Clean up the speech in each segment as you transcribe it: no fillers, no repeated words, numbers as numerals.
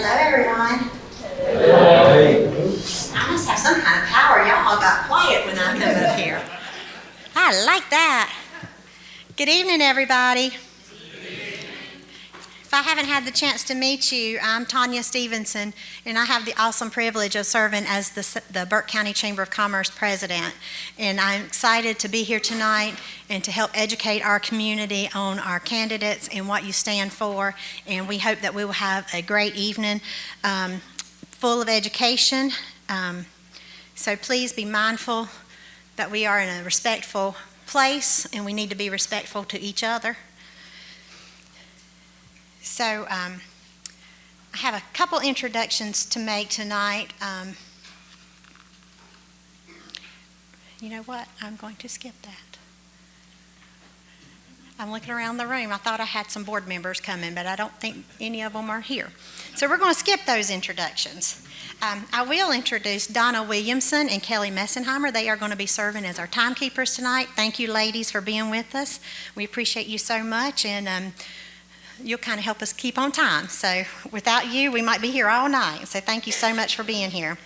Hello, everyone. Hey. I must have some kind of power. Y'all all got quiet when I come up here. I like that. Good evening, everybody. If I haven't had the chance to meet you, I'm Tanya Stevenson, and I have the awesome privilege of serving as the Burke County Chamber of Commerce president. And I'm excited to be here tonight and to help educate our community on our candidates and what you stand for. And we hope that we will have a great evening full of education. So please be mindful that we are in a respectful place and we need to be respectful to each other. So I have a couple introductions to make tonight. You know what? I'm going to skip that. I'm looking around the room. I thought I had some board members coming, but I don't think any of them are here. So we're going to skip those introductions. I will introduce Donna Williamson and Kelly Messenheimer. They are going to be serving as our timekeepers tonight. Thank you, ladies, for being with us. We appreciate you so much, and you'll kind of help us keep on time. So without you, we might be here all night. So thank you so much for being here.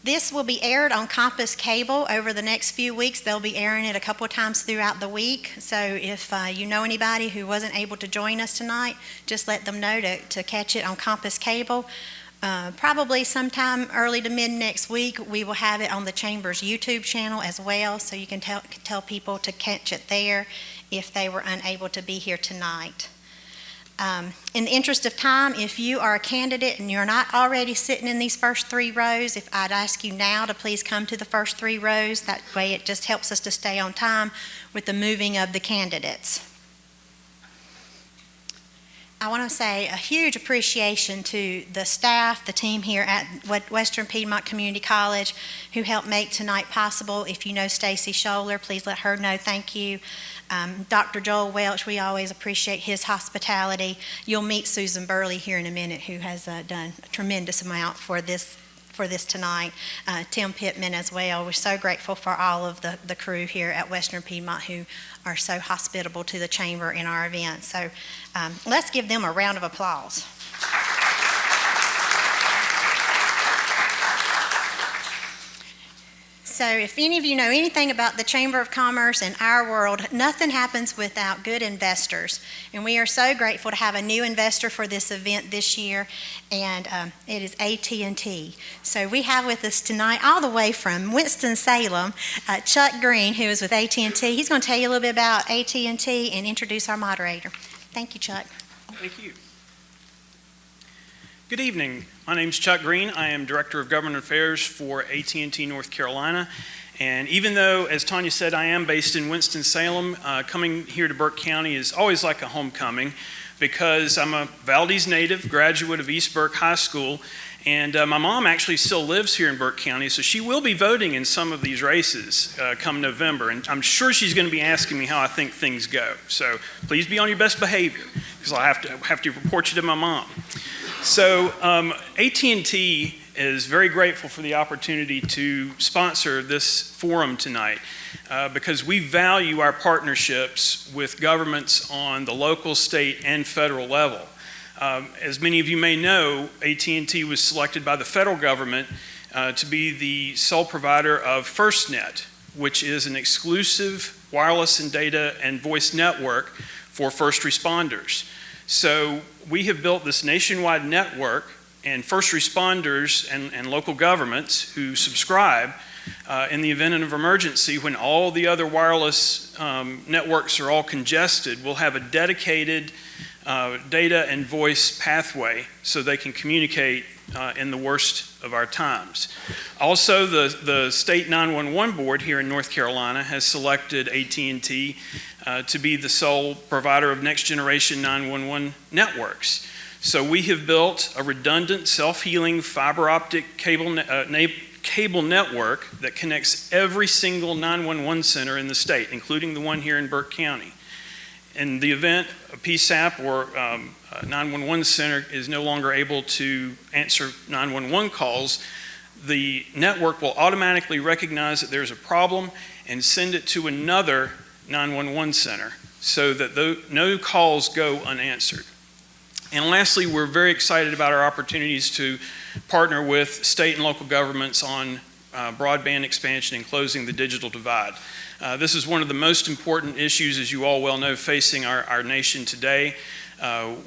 This will be aired on Compass Cable over the next few weeks. They'll be airing it a couple of times throughout the week. So if you know anybody who wasn't able to join us tonight, just let them know to catch it on Compass Cable. Probably sometime early to mid next week, we will have it on the Chamber's YouTube channel as well, so you can tell people to catch it there if they were unable to be here tonight. In the interest of time, if you are a candidate and you're not already sitting in these first 3 rows, if I'd ask you now to please come to the first 3 rows. That way it just helps us to stay on time with the moving of the candidates. I want to say a huge appreciation to the staff, the team here at Western Piedmont Community College who helped make tonight possible. If you know Stacy Scholler, please let her know thank you. Dr. Joel Welch, we always appreciate his hospitality. You'll meet Susan Burley here in a minute, who has done a tremendous amount for this tonight. Tim Pittman as well. We're so grateful for all of the crew here at Western Piedmont who are so hospitable to the Chamber in our event. So let's give them a round of applause. So if any of you know anything about the Chamber of Commerce and our world, nothing happens without good investors. And we are so grateful to have a new investor for this event this year, and it is AT&T. So we have with us tonight, all the way from Winston-Salem, Chuck Green, who is with AT&T. He's going to tell you a little bit about AT&T and introduce our moderator. Thank you, Chuck. Thank you. Good evening. My name is Chuck Green. I am Director of Government Affairs for AT&T North Carolina. And even though, as Tanya said, I am based in Winston-Salem, coming here to Burke County is always like a homecoming because I'm a Valdez native, graduate of East Burke High School, and my mom actually still lives here in Burke County, so she will be voting in some of these races come November. And I'm sure she's going to be asking me how I think things go. So please be on your best behavior because I'll have to report you to my mom. So AT&T is very grateful for the opportunity to sponsor this forum tonight because we value our partnerships with governments on the local, state, and federal level. As many of you may know, AT&T was selected by the federal government to be the sole provider of FirstNet, which is an exclusive wireless and data and voice network for first responders. So we have built this nationwide network, and first responders and local governments who subscribe in the event of emergency, when all the other wireless networks are all congested, will have a dedicated data and voice pathway so they can communicate in the worst of our times. Also, the State 911 Board here in North Carolina has selected AT&T to be the sole provider of next generation 911 networks. So we have built a redundant, self-healing fiber optic cable network that connects every single 911 center in the state, including the one here in Burke County. In the event a PSAP or a 911 center is no longer able to answer 911 calls, the network will automatically recognize that there's a problem and send it to another 911 center so that no calls go unanswered. And lastly, we're very excited about our opportunities to partner with state and local governments on broadband expansion and closing the digital divide. This is one of the most important issues, as you all well know, facing our nation today.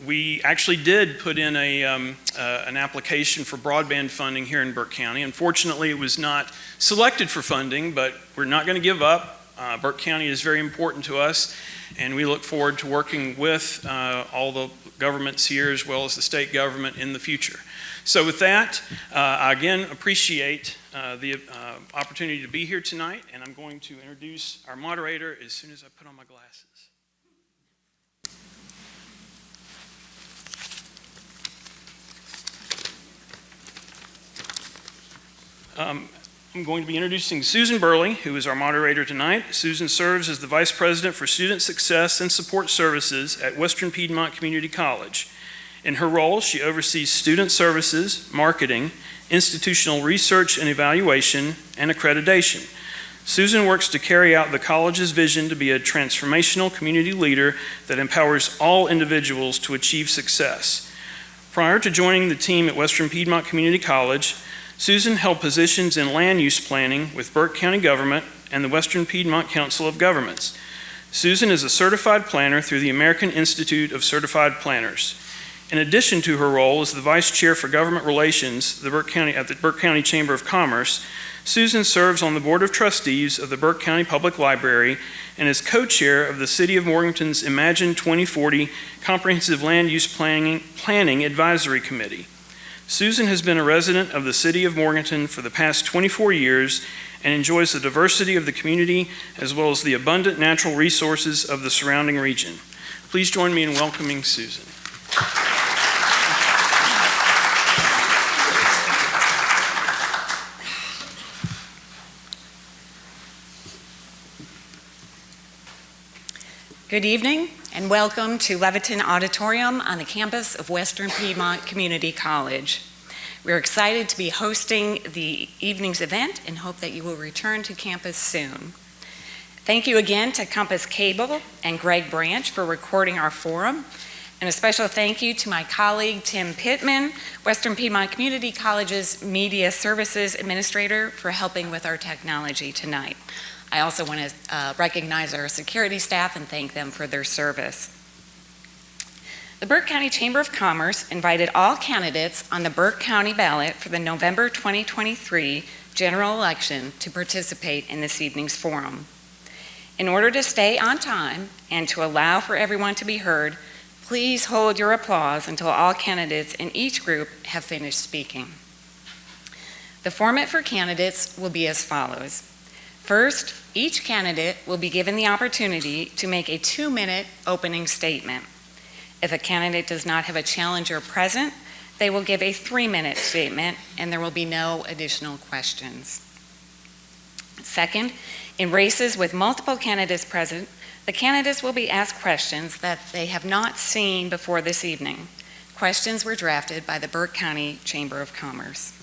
We actually did put in an application for broadband funding here in Burke County. Unfortunately, it was not selected for funding, but we're not going to give up. Burke County is very important to us, and we look forward to working with all the governments here as well as the state government in the future. So with that, I again appreciate the opportunity to be here tonight, and I'm going to introduce our moderator as soon as I put on my glasses. I'm going to be introducing Susan Burley, who is our moderator tonight. Susan serves as the Vice President for Student Success and Support Services at Western Piedmont Community College. In her role, she oversees student services, marketing, institutional research and evaluation, and accreditation. Susan works to carry out the college's vision to be a transformational community leader that empowers all individuals to achieve success. Prior to joining the team at Western Piedmont Community College, Susan held positions in land use planning with Burke County government and the Western Piedmont Council of Governments. Susan is a certified planner through the American Institute of Certified Planners. In addition to her role as the Vice Chair for Government Relations at the Burke County Chamber of Commerce, Susan serves on the Board of Trustees of the Burke County Public Library and is co-chair of the City of Morganton's Imagine 2040 Comprehensive Land Use Planning Advisory Committee. Susan has been a resident of the City of Morganton for the past 24 years and enjoys the diversity of the community as well as the abundant natural resources of the surrounding region. Please join me in welcoming Susan. Good evening and welcome to Leviton Auditorium on the campus of Western Piedmont Community College. We're excited to be hosting the evening's event and hope that you will return to campus soon. Thank you again to Compass Cable and Greg Branch for recording our forum, and a special thank you to my colleague Tim Pittman, Western Piedmont Community College's Media Services Administrator, for helping with our technology tonight. I also want to recognize our security staff and thank them for their service. The Burke County Chamber of Commerce invited all candidates on the Burke County ballot for the November 2023 general election to participate in this evening's forum. In order to stay on time and to allow for everyone to be heard, please hold your applause until all candidates in each group have finished speaking. The format for candidates will be as follows. First, each candidate will be given the opportunity to make a 2-minute opening statement. If a candidate does not have a challenger present, they will give a 3-minute statement and there will be no additional questions. Second, in races with multiple candidates present, the candidates will be asked questions that they have not seen before this evening. Questions were drafted by the Burke County Chamber of Commerce.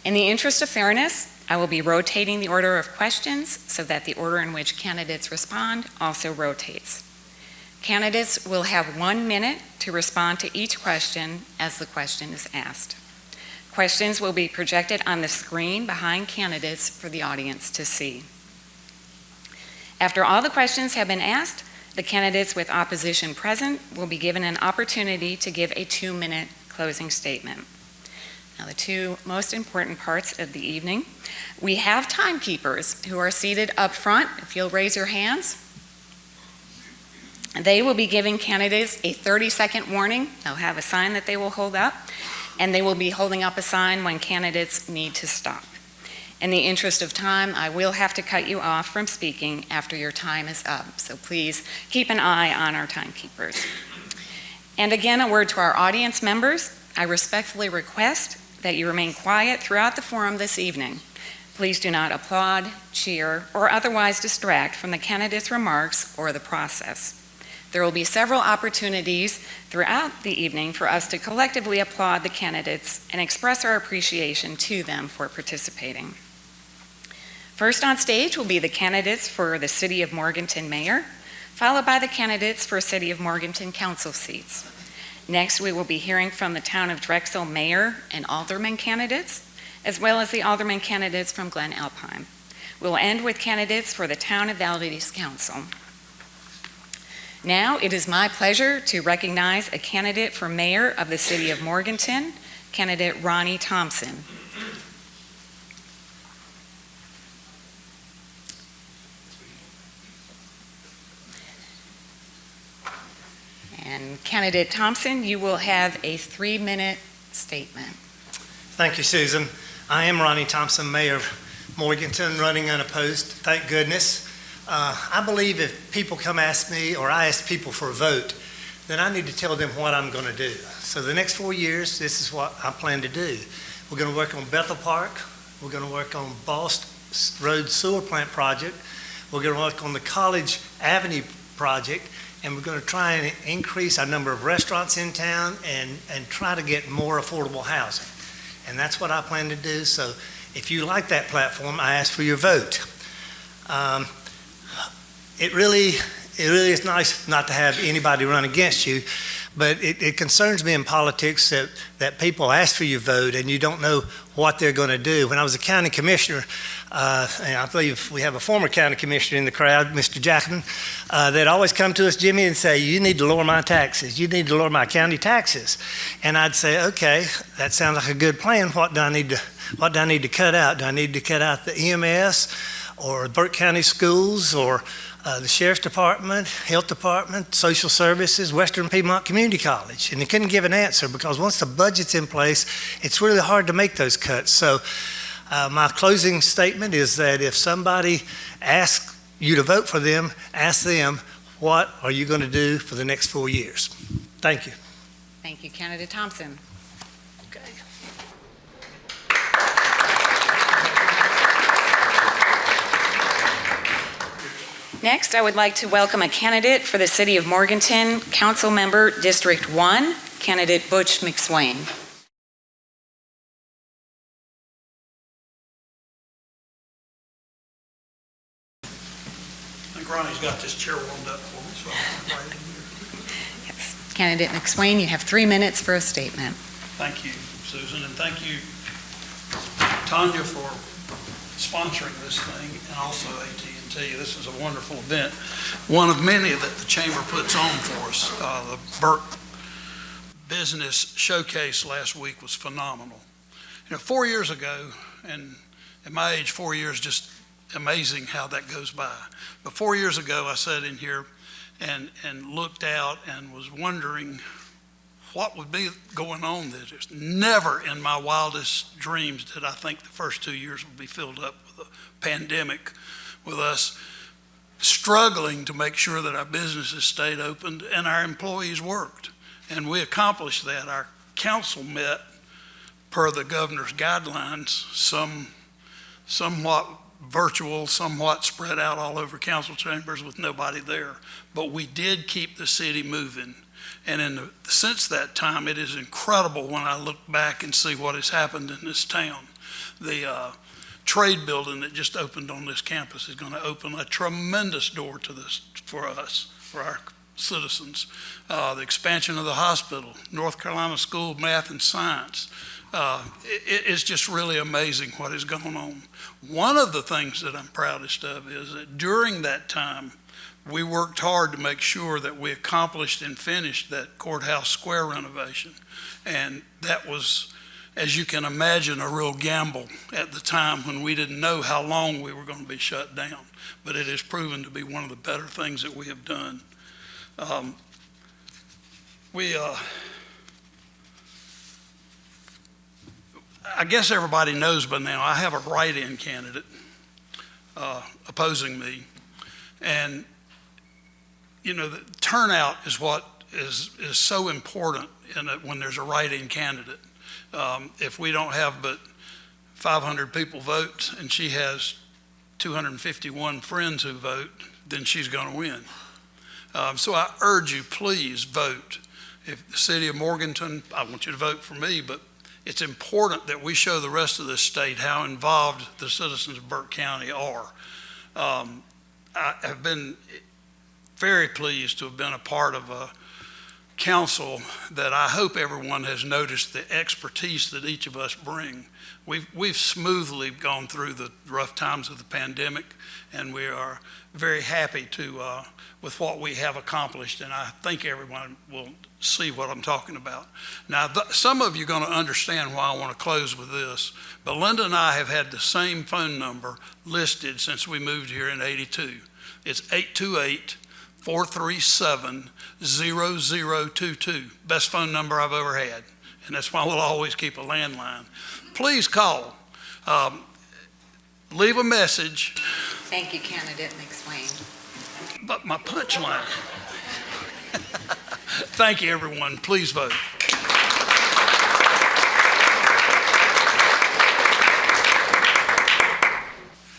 In the interest of fairness, I will be rotating the order of questions so that the order in which candidates respond also rotates. Candidates will have 1 minute to respond to each question as the question is asked. Questions will be projected on the screen behind candidates for the audience to see. After all the questions have been asked, the candidates with opposition present will be given an opportunity to give a 2-minute closing statement. Now, the two most important parts of the evening. We have timekeepers who are seated up front. If you'll raise your hands. They will be giving candidates a 30-second warning. They'll have a sign that they will hold up, and they will be holding up a sign when candidates need to stop. In the interest of time, I will have to cut you off from speaking after your time is up, so please keep an eye on our timekeepers. And again, a word to our audience members. I respectfully request that you remain quiet throughout the forum this evening. Please do not applaud, cheer, or otherwise distract from the candidates' remarks or the process. There will be several opportunities throughout the evening for us to collectively applaud the candidates and express our appreciation to them for participating. First on stage will be the candidates for the City of Morganton Mayor, followed by the candidates for City of Morganton council seats. Next, we will be hearing from the Town of Drexel mayor and alderman candidates, as well as the alderman candidates from Glen Alpine. We'll end with candidates for the Town of Valdez Council. Now, it is my pleasure to recognize a candidate for mayor of the City of Morganton, candidate Ronnie Thompson. And candidate Thompson, you will have a 3-minute statement. Thank you, Susan. I am Ronnie Thompson, Mayor of Morganton, running unopposed, thank goodness. I believe if people come ask me, or I ask people for a vote, then I need to tell them what I'm going to do. So the next 4 years, this is what I plan to do. We're going to work on Bethel Park. We're going to work on Boss Road Sewer Plant Project. We're going to work on the College Avenue Project. And we're going to try and increase our number of restaurants in town and try to get more affordable housing. And that's what I plan to do. So if you like that platform, I ask for your vote. It really is nice not to have anybody run against you, but it concerns me in politics that people ask for your vote and you don't know what they're going to do. When I was a county commissioner, and I believe we have a former county commissioner in the crowd, Mr. Jackman, they'd always come to us, Jimmy, and say, you need to lower my taxes. You need to lower my county taxes. And I'd say, okay, that sounds like a good plan. What do I need to cut out? Do I need to cut out the EMS or Burke County schools or the Sheriff's Department, Health Department, Social Services, Western Piedmont Community College? And they couldn't give an answer because once the budget's in place, it's really hard to make those cuts. So my closing statement is that if somebody asks you to vote for them, ask them, what are you going to do for the next 4 years? Thank you. Thank you, candidate Thompson. Okay. Next, I would like to welcome a candidate for the City of Morganton, Council Member District 1, candidate Butch McSwain. I think Ronnie's got this chair warmed up for me, so I'm right in here. Yes. Candidate McSwain, you have 3 minutes for a statement. Thank you, Susan, and thank you, Tanya, for sponsoring this thing, and also AT&T. This is a wonderful event, one of many that the Chamber puts on for us. The Burke Business Showcase last week was phenomenal. 4 years ago, and at my age, 4 years, just amazing how that goes by. But 4 years ago, I sat in here and looked out and was wondering what would be going on there. Just never in my wildest dreams did I think the first 2 years would be filled up with a pandemic, with us struggling to make sure that our businesses stayed open and our employees worked. And we accomplished that. Our council met per the governor's guidelines, somewhat virtual, somewhat spread out all over council chambers with nobody there. But we did keep the city moving. And since that time, it is incredible when I look back and see what has happened in this town. The trade building that just opened on this campus is going to open a tremendous door to this for us, for our citizens. The expansion of the hospital, North Carolina School of Math and Science. It is just really amazing what is going on. One of the things that I'm proudest of is that during that time, we worked hard to make sure that we accomplished and finished that courthouse square renovation. And that was, as you can imagine, a real gamble at the time when we didn't know how long we were going to be shut down. But it has proven to be one of the better things that we have done. I guess everybody knows by now, I have a write-in candidate opposing me. And the turnout is what is so important when there's a write-in candidate. If we don't have but 500 people vote and she has 251 friends who vote, then she's going to win. So I urge you, please vote. If the city of Morganton, I want you to vote for me, but it's important that we show the rest of the state how involved the citizens of Burke County are. I have been very pleased to have been a part of a council that I hope everyone has noticed the expertise that each of us bring. We've smoothly gone through the rough times of the pandemic, and we are very happy with what we have accomplished, and I think everyone will see what I'm talking about. Now, some of you are going to understand why I want to close with this, but Linda and I have had the same phone number listed since we moved here in '82. It's 828-437-0022. Best phone number I've ever had, and that's why we'll always keep a landline. Please call. Leave a message. Thank you, candidate McSwain. But my punchline. Thank you, everyone. Please vote.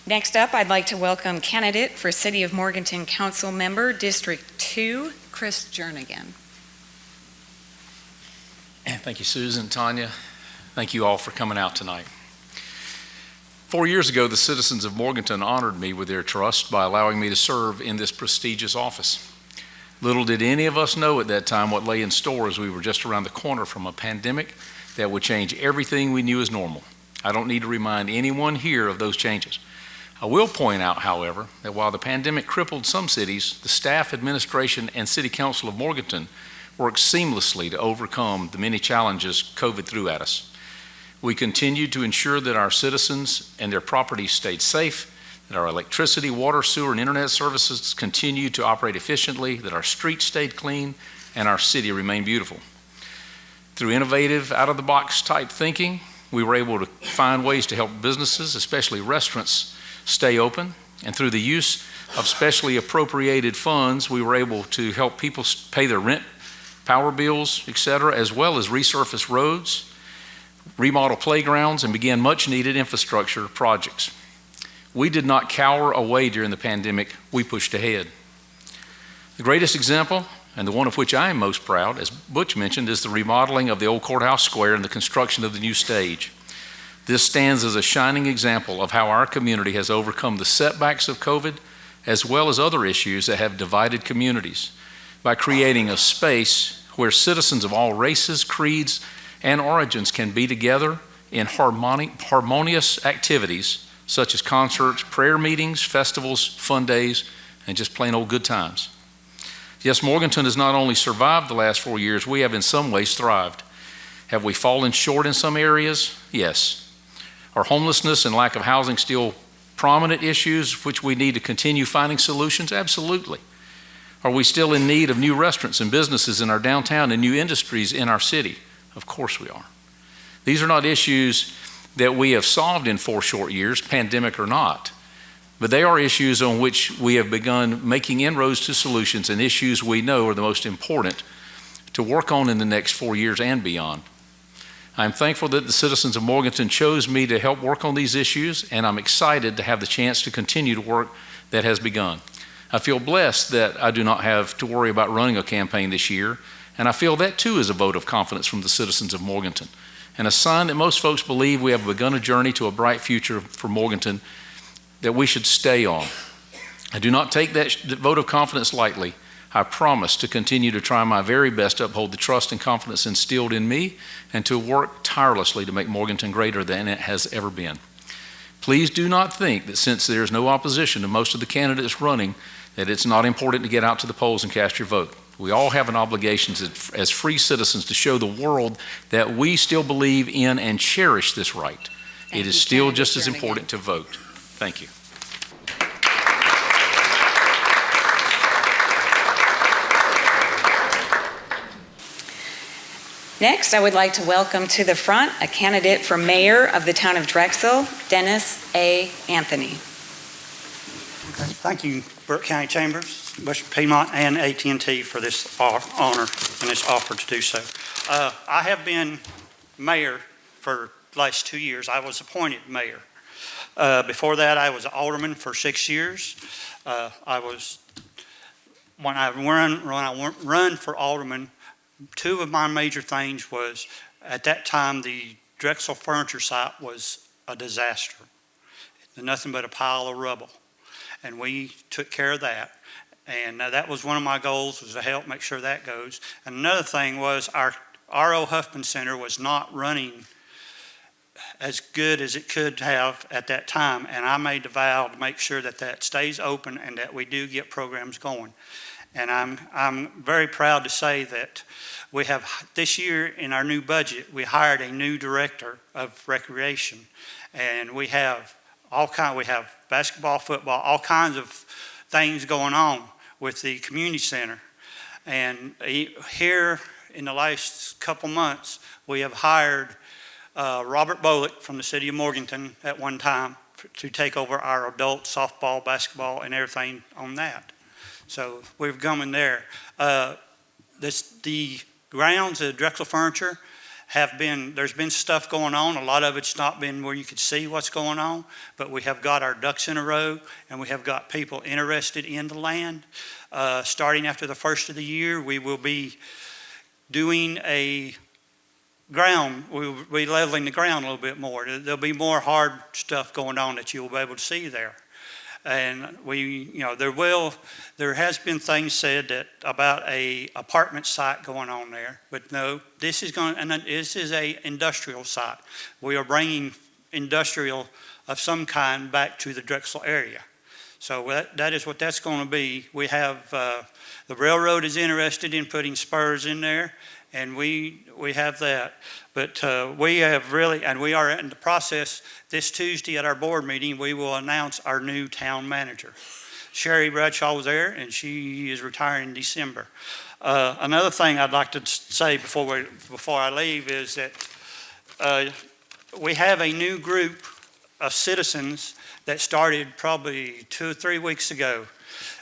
Next up, I'd like to welcome candidate for City of Morganton Council Member, District 2, Chris Jernigan. Thank you, Susan, Tanya. Thank you all for coming out tonight. 4 years ago, the citizens of Morganton honored me with their trust by allowing me to serve in this prestigious office. Little did any of us know at that time what lay in store, as we were just around the corner from a pandemic that would change everything we knew as normal. I don't need to remind anyone here of those changes. I will point out, however, that while the pandemic crippled some cities, the staff, administration, and City Council of Morganton worked seamlessly to overcome the many challenges COVID threw at us. We continued to ensure that our citizens and their properties stayed safe, that our electricity, water, sewer, and internet services continued to operate efficiently, that our streets stayed clean, and our city remained beautiful. Through innovative, out-of-the-box type thinking, we were able to find ways to help businesses, especially restaurants, stay open. And through the use of specially appropriated funds, we were able to help people pay their rent, power bills, etc., as well as resurface roads, remodel playgrounds, and begin much-needed infrastructure projects. We did not cower away during the pandemic. We pushed ahead. The greatest example, and the one of which I am most proud, as Butch mentioned, is the remodeling of the old courthouse square and the construction of the new stage. This stands as a shining example of how our community has overcome the setbacks of COVID, as well as other issues that have divided communities, by creating a space where citizens of all races, creeds, and origins can be together in harmonious activities such as concerts, prayer meetings, festivals, fun days, and just plain old good times. Yes, Morganton has not only survived the last 4 years, we have in some ways thrived. Have we fallen short in some areas? Yes. Are homelessness and lack of housing still prominent issues which we need to continue finding solutions? Absolutely. Are we still in need of new restaurants and businesses in our downtown and new industries in our city? Of course we are. These are not issues that we have solved in 4 short years, pandemic or not, but they are issues on which we have begun making inroads to solutions, and issues we know are the most important to work on in the next 4 years and beyond. I'm thankful that the citizens of Morganton chose me to help work on these issues, and I'm excited to have the chance to continue the work that has begun. I feel blessed that I do not have to worry about running a campaign this year, and I feel that too is a vote of confidence from the citizens of Morganton, and a sign that most folks believe we have begun a journey to a bright future for Morganton that we should stay on. I do not take that vote of confidence lightly. I promise to continue to try my very best to uphold the trust and confidence instilled in me, and to work tirelessly to make Morganton greater than it has ever been. Please do not think that since there is no opposition to most of the candidates running, that it's not important to get out to the polls and cast your vote. We all have an obligation as free citizens to show the world that we still believe in and cherish this right. It is still just as important to vote. Thank you. Next, I would like to welcome to the front a candidate for mayor of the town of Drexel, Dennis A. Anthony. Thank you, Burke County Chambers, Western Piedmont, and AT&T for this honor and this offer to do so. I have been mayor for the last 2 years. I was appointed mayor. Before that, I was alderman for 6 years. When I run for alderman, 2 of my major things was, at that time, the Drexel furniture site was a disaster. Nothing but a pile of rubble. And we took care of that. And that was one of my goals, was to help make sure that goes. And another thing was our R.O. Huffman Center was not running as good as it could have at that time, and I made the vow to make sure that that stays open and that we do get programs going. And I'm very proud to say that we have, this year in our new budget, we hired a new director of recreation, and we have we have basketball, football, all kinds of things going on with the community center. And here in the last couple months, we have hired Robert Bolick from the city of Morganton at one time to take over our adult softball, basketball, and everything on that. So we've come in there. The grounds of Drexel Furniture there's been stuff going on. A lot of it's not been where you could see what's going on, but we have got our ducks in a row, and we have got people interested in the land. Starting after the first of the year, we will be doing we'll be leveling the ground a little bit more. There'll be more hard stuff going on that you'll be able to see there. And there has been things said that about a apartment site going on there, but no, this is a industrial site. We are bringing industrial of some kind back to the Drexel area. So that is what that's going to be. We have, the railroad is interested in putting spurs in there, and we have that. But we have really, and we are in the process, this Tuesday at our board meeting, we will announce our new town manager. Sherry Bradshaw was there, and she is retiring in December. Another thing I'd like to say before I leave is that we have a new group of citizens that started probably 2 or 3 weeks ago.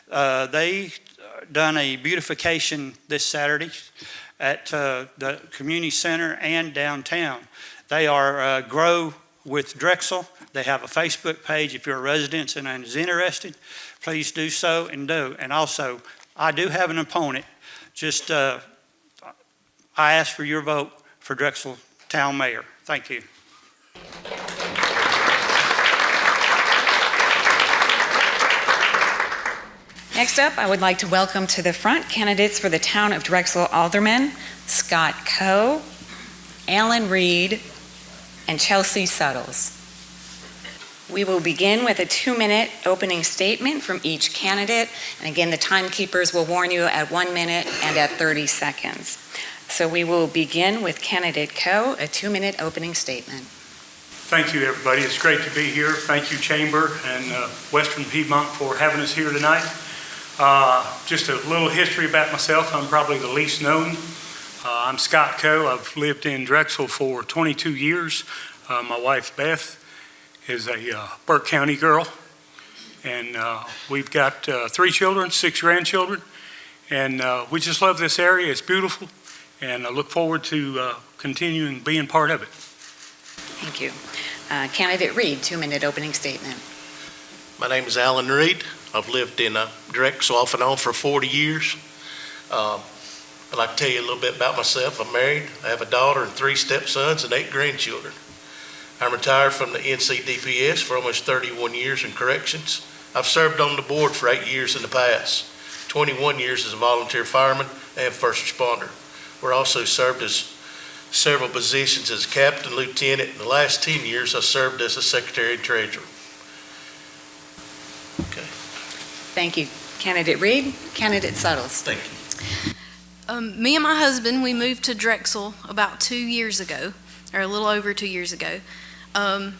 They done a beautification this Saturday at the community center and downtown. They are Grow with Drexel. They have a Facebook page. If you're a resident and is interested, please do so and do. And also, I do have an opponent. Just I ask for your vote for Drexel Town Mayor. Thank you. Next up, I would like to welcome to the front candidates for the Town of Drexel Alderman, Scott Coe, Alan Reed, and Chelsea Suttles. We will begin with a 2-minute opening statement from each candidate. And again, the timekeepers will warn you at 1 minute and at 30 seconds. So we will begin with candidate Coe, a 2-minute opening statement. Thank you, everybody. It's great to be here. Thank you, Chamber and Western Piedmont, for having us here tonight. Just a little history about myself. I'm probably the least known. I'm Scott Coe. I've lived in Drexel for 22 years. My wife, Beth, is a Burke County girl. And we've got 3 children, 6 grandchildren. And we just love this area. It's beautiful. And I look forward to continuing being part of it. Thank you. Candidate Reed, 2-minute opening statement. My name is Alan Reed. I've lived in Drexel off and on for 40 years. I'd like to tell you a little bit about myself. I'm married. I have a daughter and 3 stepsons and 8 grandchildren. I'm retired from the NCDPS for almost 31 years in corrections. I've served on the board for 8 years in the past, 21 years as a volunteer fireman and first responder. We're also served as several positions as captain, lieutenant. In the last 10 years, I served as a secretary and treasurer. Okay. Thank you. Candidate Reed, candidate Suttles. Thank you. Me and my husband, we moved to Drexel about 2 years ago, or a little over 2 years ago. I've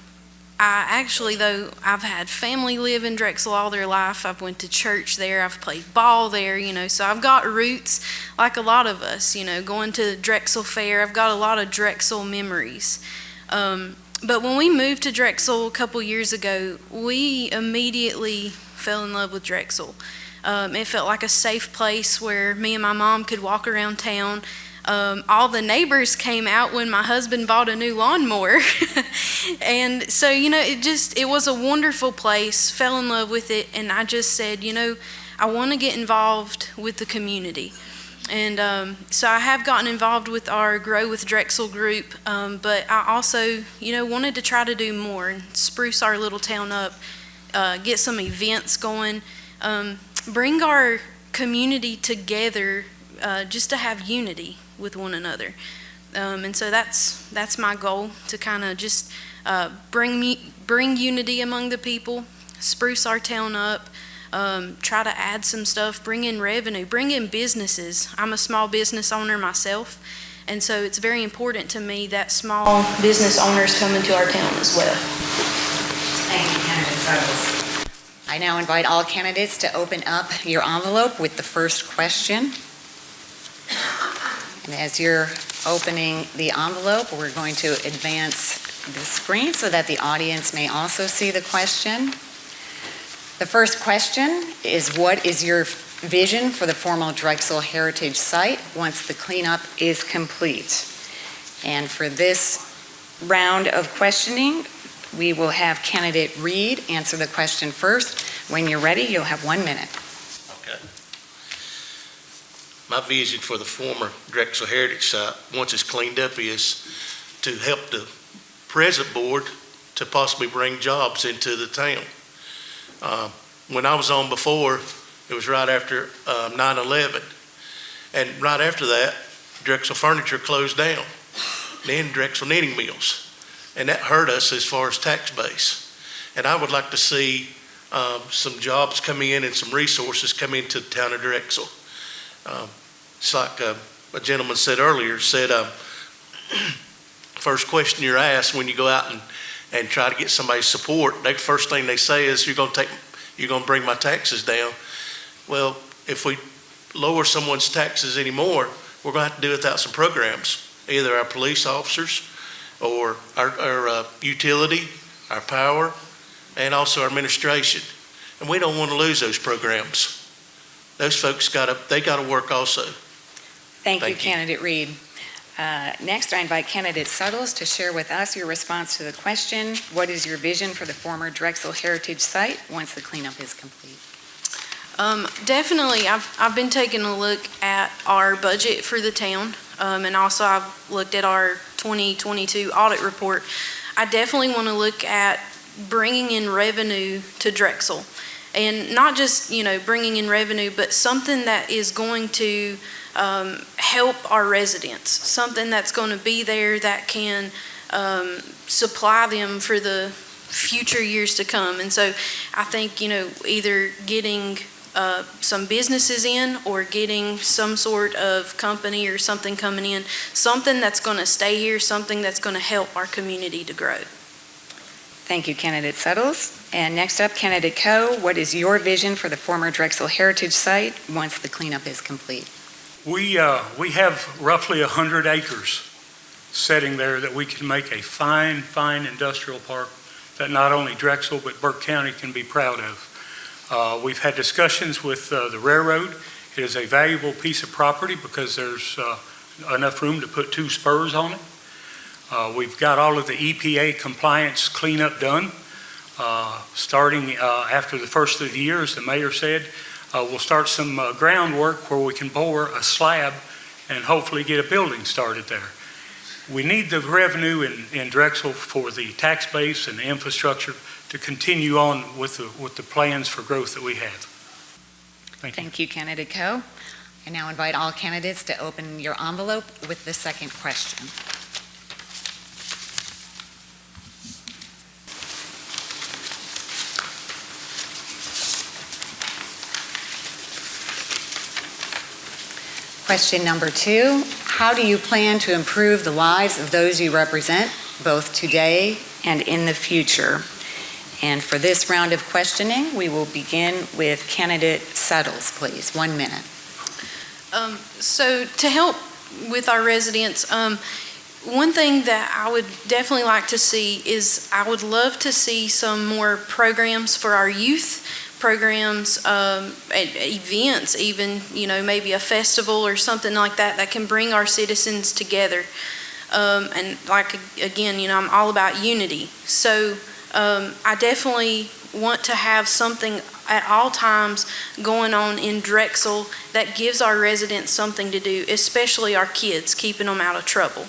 had family live in Drexel all their life. I've went to church there. I've played ball there, so I've got roots like a lot of us, going to Drexel Fair. I've got a lot of Drexel memories. But when we moved to Drexel a couple years ago, we immediately fell in love with Drexel. It felt like a safe place where me and my mom could walk around town. All the neighbors came out when my husband bought a new lawnmower. And so, it was a wonderful place, fell in love with it, and I just said, I want to get involved with the community. And so I have gotten involved with our Grow with Drexel group, but I also, wanted to try to do more and spruce our little town up, get some events going, bring our community together, just to have unity with one another. And so that's my goal, to kind of just bring unity among the people, spruce our town up, try to add some stuff, bring in revenue, bring in businesses. I'm a small business owner myself, and so it's very important to me that small business owners come into our town as well. Thank you, Candidate Settles. I now invite all candidates to open up your envelope with the first question. And as you're opening the envelope, we're going to advance the screen so that the audience may also see the question. The first question is, what is your vision for the former Drexel Heritage Site once the cleanup is complete? And for this round of questioning, we will have candidate Reed answer the question first. When you're ready, you'll have 1 minute. Okay. My vision for the former Drexel Heritage Site, once it's cleaned up, is to help the present board to possibly bring jobs into the town. When I was on before, it was right after 9/11. And right after that, Drexel Furniture closed down, then Drexel Knitting Mills. And that hurt us as far as tax base. And I would like to see some jobs come in and some resources come into the town of Drexel. It's like a gentleman said earlier, first question you're asked when you go out and try to get somebody's support, the first thing they say is, you're going to bring my taxes down. Well, if we lower someone's taxes anymore, we're going to have to do it without some programs, either our police officers or our utility, our power, and also our administration. And we don't want to lose those programs. Those folks got to work also. Thank you, Candidate Reed. Next, I invite Candidate Suttles to share with us your response to the question, what is your vision for the former Drexel Heritage Site once the cleanup is complete? Definitely, I've been taking a look at our budget for the town, and also I've looked at our 2022 audit report. I definitely want to look at bringing in revenue to Drexel, and not just, bringing in revenue, but something that is going to help our residents, something that's going to be there that can supply them for the future years to come. And so I think, either getting some businesses in or getting some sort of company or something coming in, something that's going to stay here, something that's going to help our community to grow. Thank you, Candidate Suttles. And next up, Candidate Coe, what is your vision for the former Drexel Heritage Site once the cleanup is complete? We have roughly 100 acres sitting there that we can make a fine industrial park that not only Drexel but Burke County can be proud of. We've had discussions with the railroad. It is a valuable piece of property because there's enough room to put 2 spurs on it. We've got all of the EPA compliance cleanup done. Starting after the first of the year, as the mayor said, we'll start some groundwork where we can pour a slab and hopefully get a building started there. We need the revenue in Drexel for the tax base and the infrastructure to continue on with the plans for growth that we have. Thank you. Thank you, Candidate Coe. I now invite all candidates to open your envelope with the second question. Question number 2, how do you plan to improve the lives of those you represent, both today and in the future? And for this round of questioning, we will begin with Candidate Suttles, please. 1 minute. So to help with our residents, one thing that I would definitely like to see is I would love to see some more programs for our youth, programs, events, even, maybe a festival or something like that can bring our citizens together. And again, I'm all about unity. So I definitely want to have something at all times going on in Drexel that gives our residents something to do, especially our kids, keeping them out of trouble.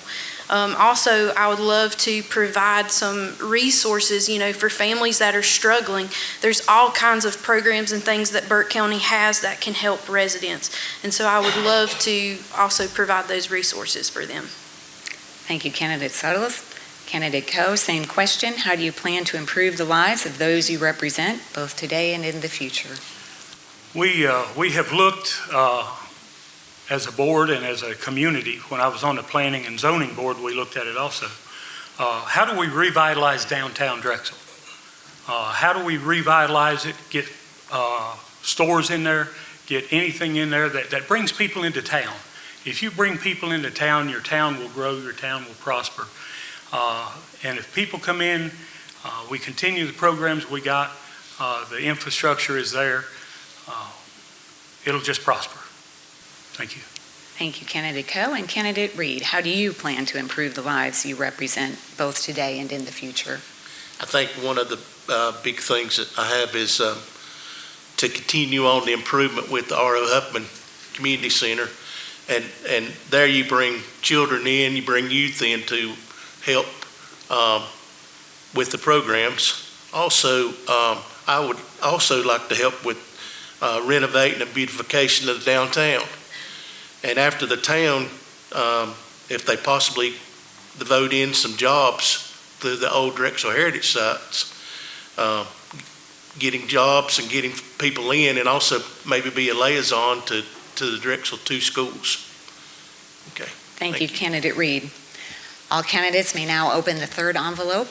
Also, I would love to provide some resources, for families that are struggling. There's all kinds of programs and things that Burke County has that can help residents. And so I would love to also provide those resources for them. Thank you, Candidate Suttles. Candidate Coe, same question. How do you plan to improve the lives of those you represent, both today and in the future? We have looked as a board and as a community. When I was on the Planning and Zoning Board, we looked at it also. How do we revitalize downtown Drexel? How do we revitalize it, get stores in there, get anything in there that brings people into town? If you bring people into town, your town will grow, your town will prosper. And if people come in, we continue the programs we got, the infrastructure is there, it'll just prosper. Thank you. Thank you, Candidate Coe. And Candidate Reed, how do you plan to improve the lives you represent, both today and in the future? I think one of the big things that I have is to continue on the improvement with the R.O. Huffman Community Center. And there you bring children in, you bring youth in to help with the programs. Also, I would also like to help with renovating and beautification of the downtown. And after the town, if they possibly devote in some jobs through the old Drexel Heritage sites, getting jobs and getting people in, and also maybe be a liaison to the Drexel 2 schools. Okay. Thank you, Candidate Reed. All candidates may now open the third envelope.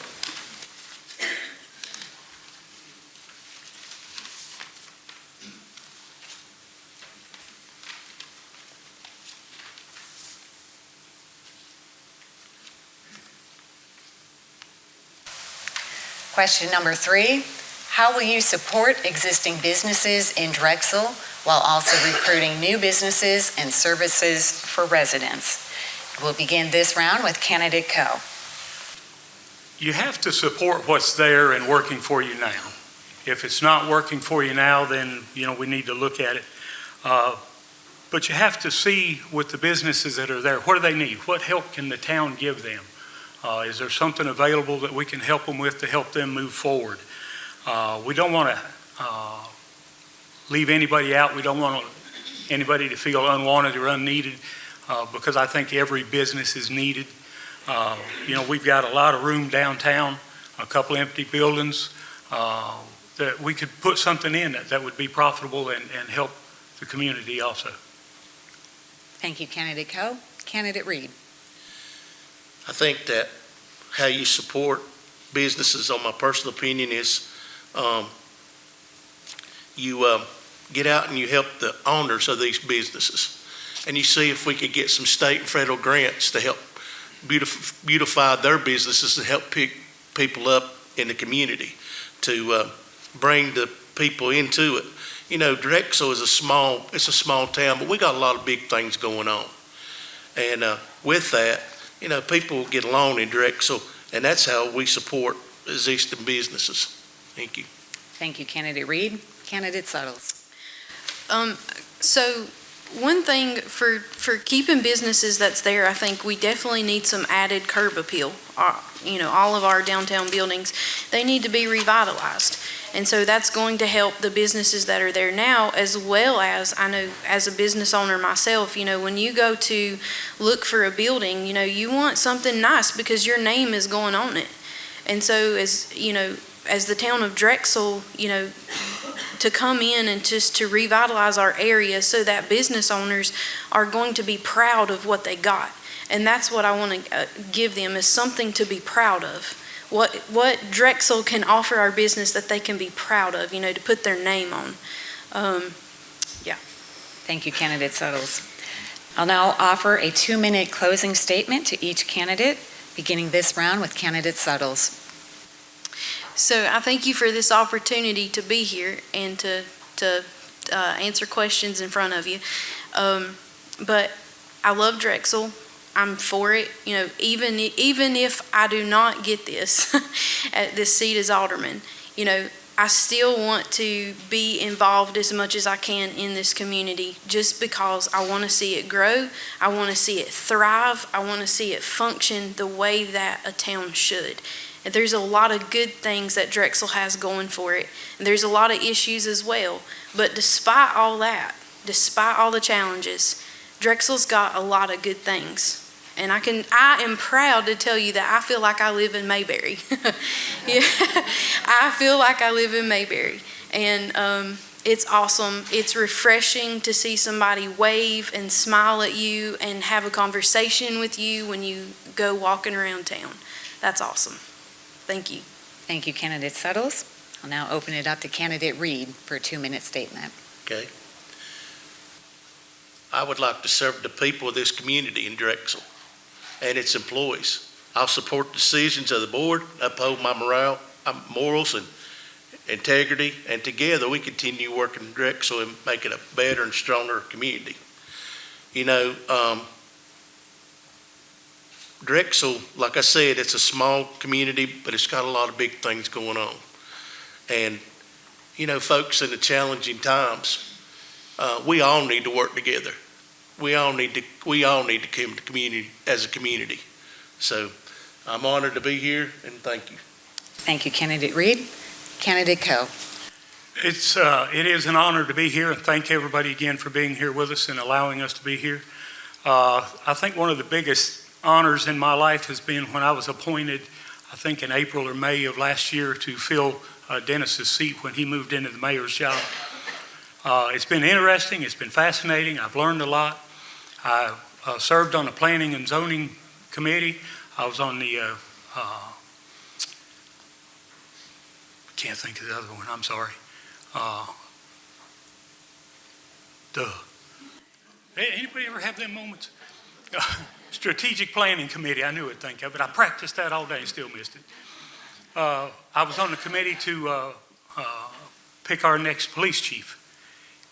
Question number 3, how will you support existing businesses in Drexel while also recruiting new businesses and services for residents? We'll begin this round with Candidate Coe. You have to support what's there and working for you now. If it's not working for you now, then, we need to look at it. But you have to see with the businesses that are there, what do they need? What help can the town give them? Is there something available that we can help them with to help them move forward? We don't want to leave anybody out. We don't want anybody to feel unwanted or unneeded, because I think every business is needed. We've got a lot of room downtown, a couple empty buildings, that we could put something in that would be profitable and help the community also. Thank you, Candidate Coe. Candidate Reed. I think that how you support businesses, on my personal opinion, is you get out and you help the owners of these businesses. And you see if we could get some state and federal grants to help beautify their businesses and help pick people up in the community, to bring the people into it. Drexel is a small town, but we got a lot of big things going on. And with that, people will get along in Drexel, and that's how we support existing businesses. Thank you. Thank you, Candidate Reed. Candidate Suttles. So one thing for keeping businesses that's there, I think we definitely need some added curb appeal. All of our downtown buildings, they need to be revitalized. And so that's going to help the businesses that are there now, as well as, I know as a business owner myself, when you go to look for a building, you want something nice because your name is going on it. And so as the town of Drexel, to come in and just to revitalize our area so that business owners are going to be proud of what they got. And that's what I want to give them, is something to be proud of. What Drexel can offer our business that they can be proud of, to put their name on. Yeah. Thank you, Candidate Suttles. I'll now offer a 2-minute closing statement to each candidate, beginning this round with Candidate Suttles. So I thank you for this opportunity to be here and to answer questions in front of you. But I love Drexel. I'm for it. Even if I do not get this seat as alderman, I still want to be involved as much as I can in this community just because I want to see it grow. I want to see it thrive. I want to see it function the way that a town should. And there's a lot of good things that Drexel has going for it. And there's a lot of issues as well. But despite all that, despite all the challenges, Drexel's got a lot of good things. And I am proud to tell you that I feel like I live in Mayberry. Yeah, I feel like I live in Mayberry. And it's awesome. It's refreshing to see somebody wave and smile at you and have a conversation with you when you go walking around town. That's awesome. Thank you. Thank you, Candidate Suttles. I'll now open it up to Candidate Reed for a 2-minute statement. Okay. I would like to serve the people of this community in Drexel and its employees. I'll support the decisions of the board, uphold my morals and integrity, and together we continue working in Drexel and make it a better and stronger community. You know, Drexel, like I said, it's a small community, but it's got a lot of big things going on. And, you know, folks, in the challenging times, we all need to work together. We all need to come to community as a community. So I'm honored to be here, and thank you. Thank you, Candidate Reed. Candidate Coe. It is an honor to be here, and thank everybody again for being here with us and allowing us to be here. I think one of the biggest honors in my life has been when I was appointed, I think in April or May of last year, to fill Dennis's seat when he moved into the mayor's job. It's been interesting. It's been fascinating. I've learned a lot. I served on the Planning and Zoning Committee. I was on the, can't think of the other one, I'm sorry. Anybody ever have them moments? Strategic Planning Committee, I knew it'd think of it. I practiced that all day and still missed it. I was on the committee to pick our next police chief.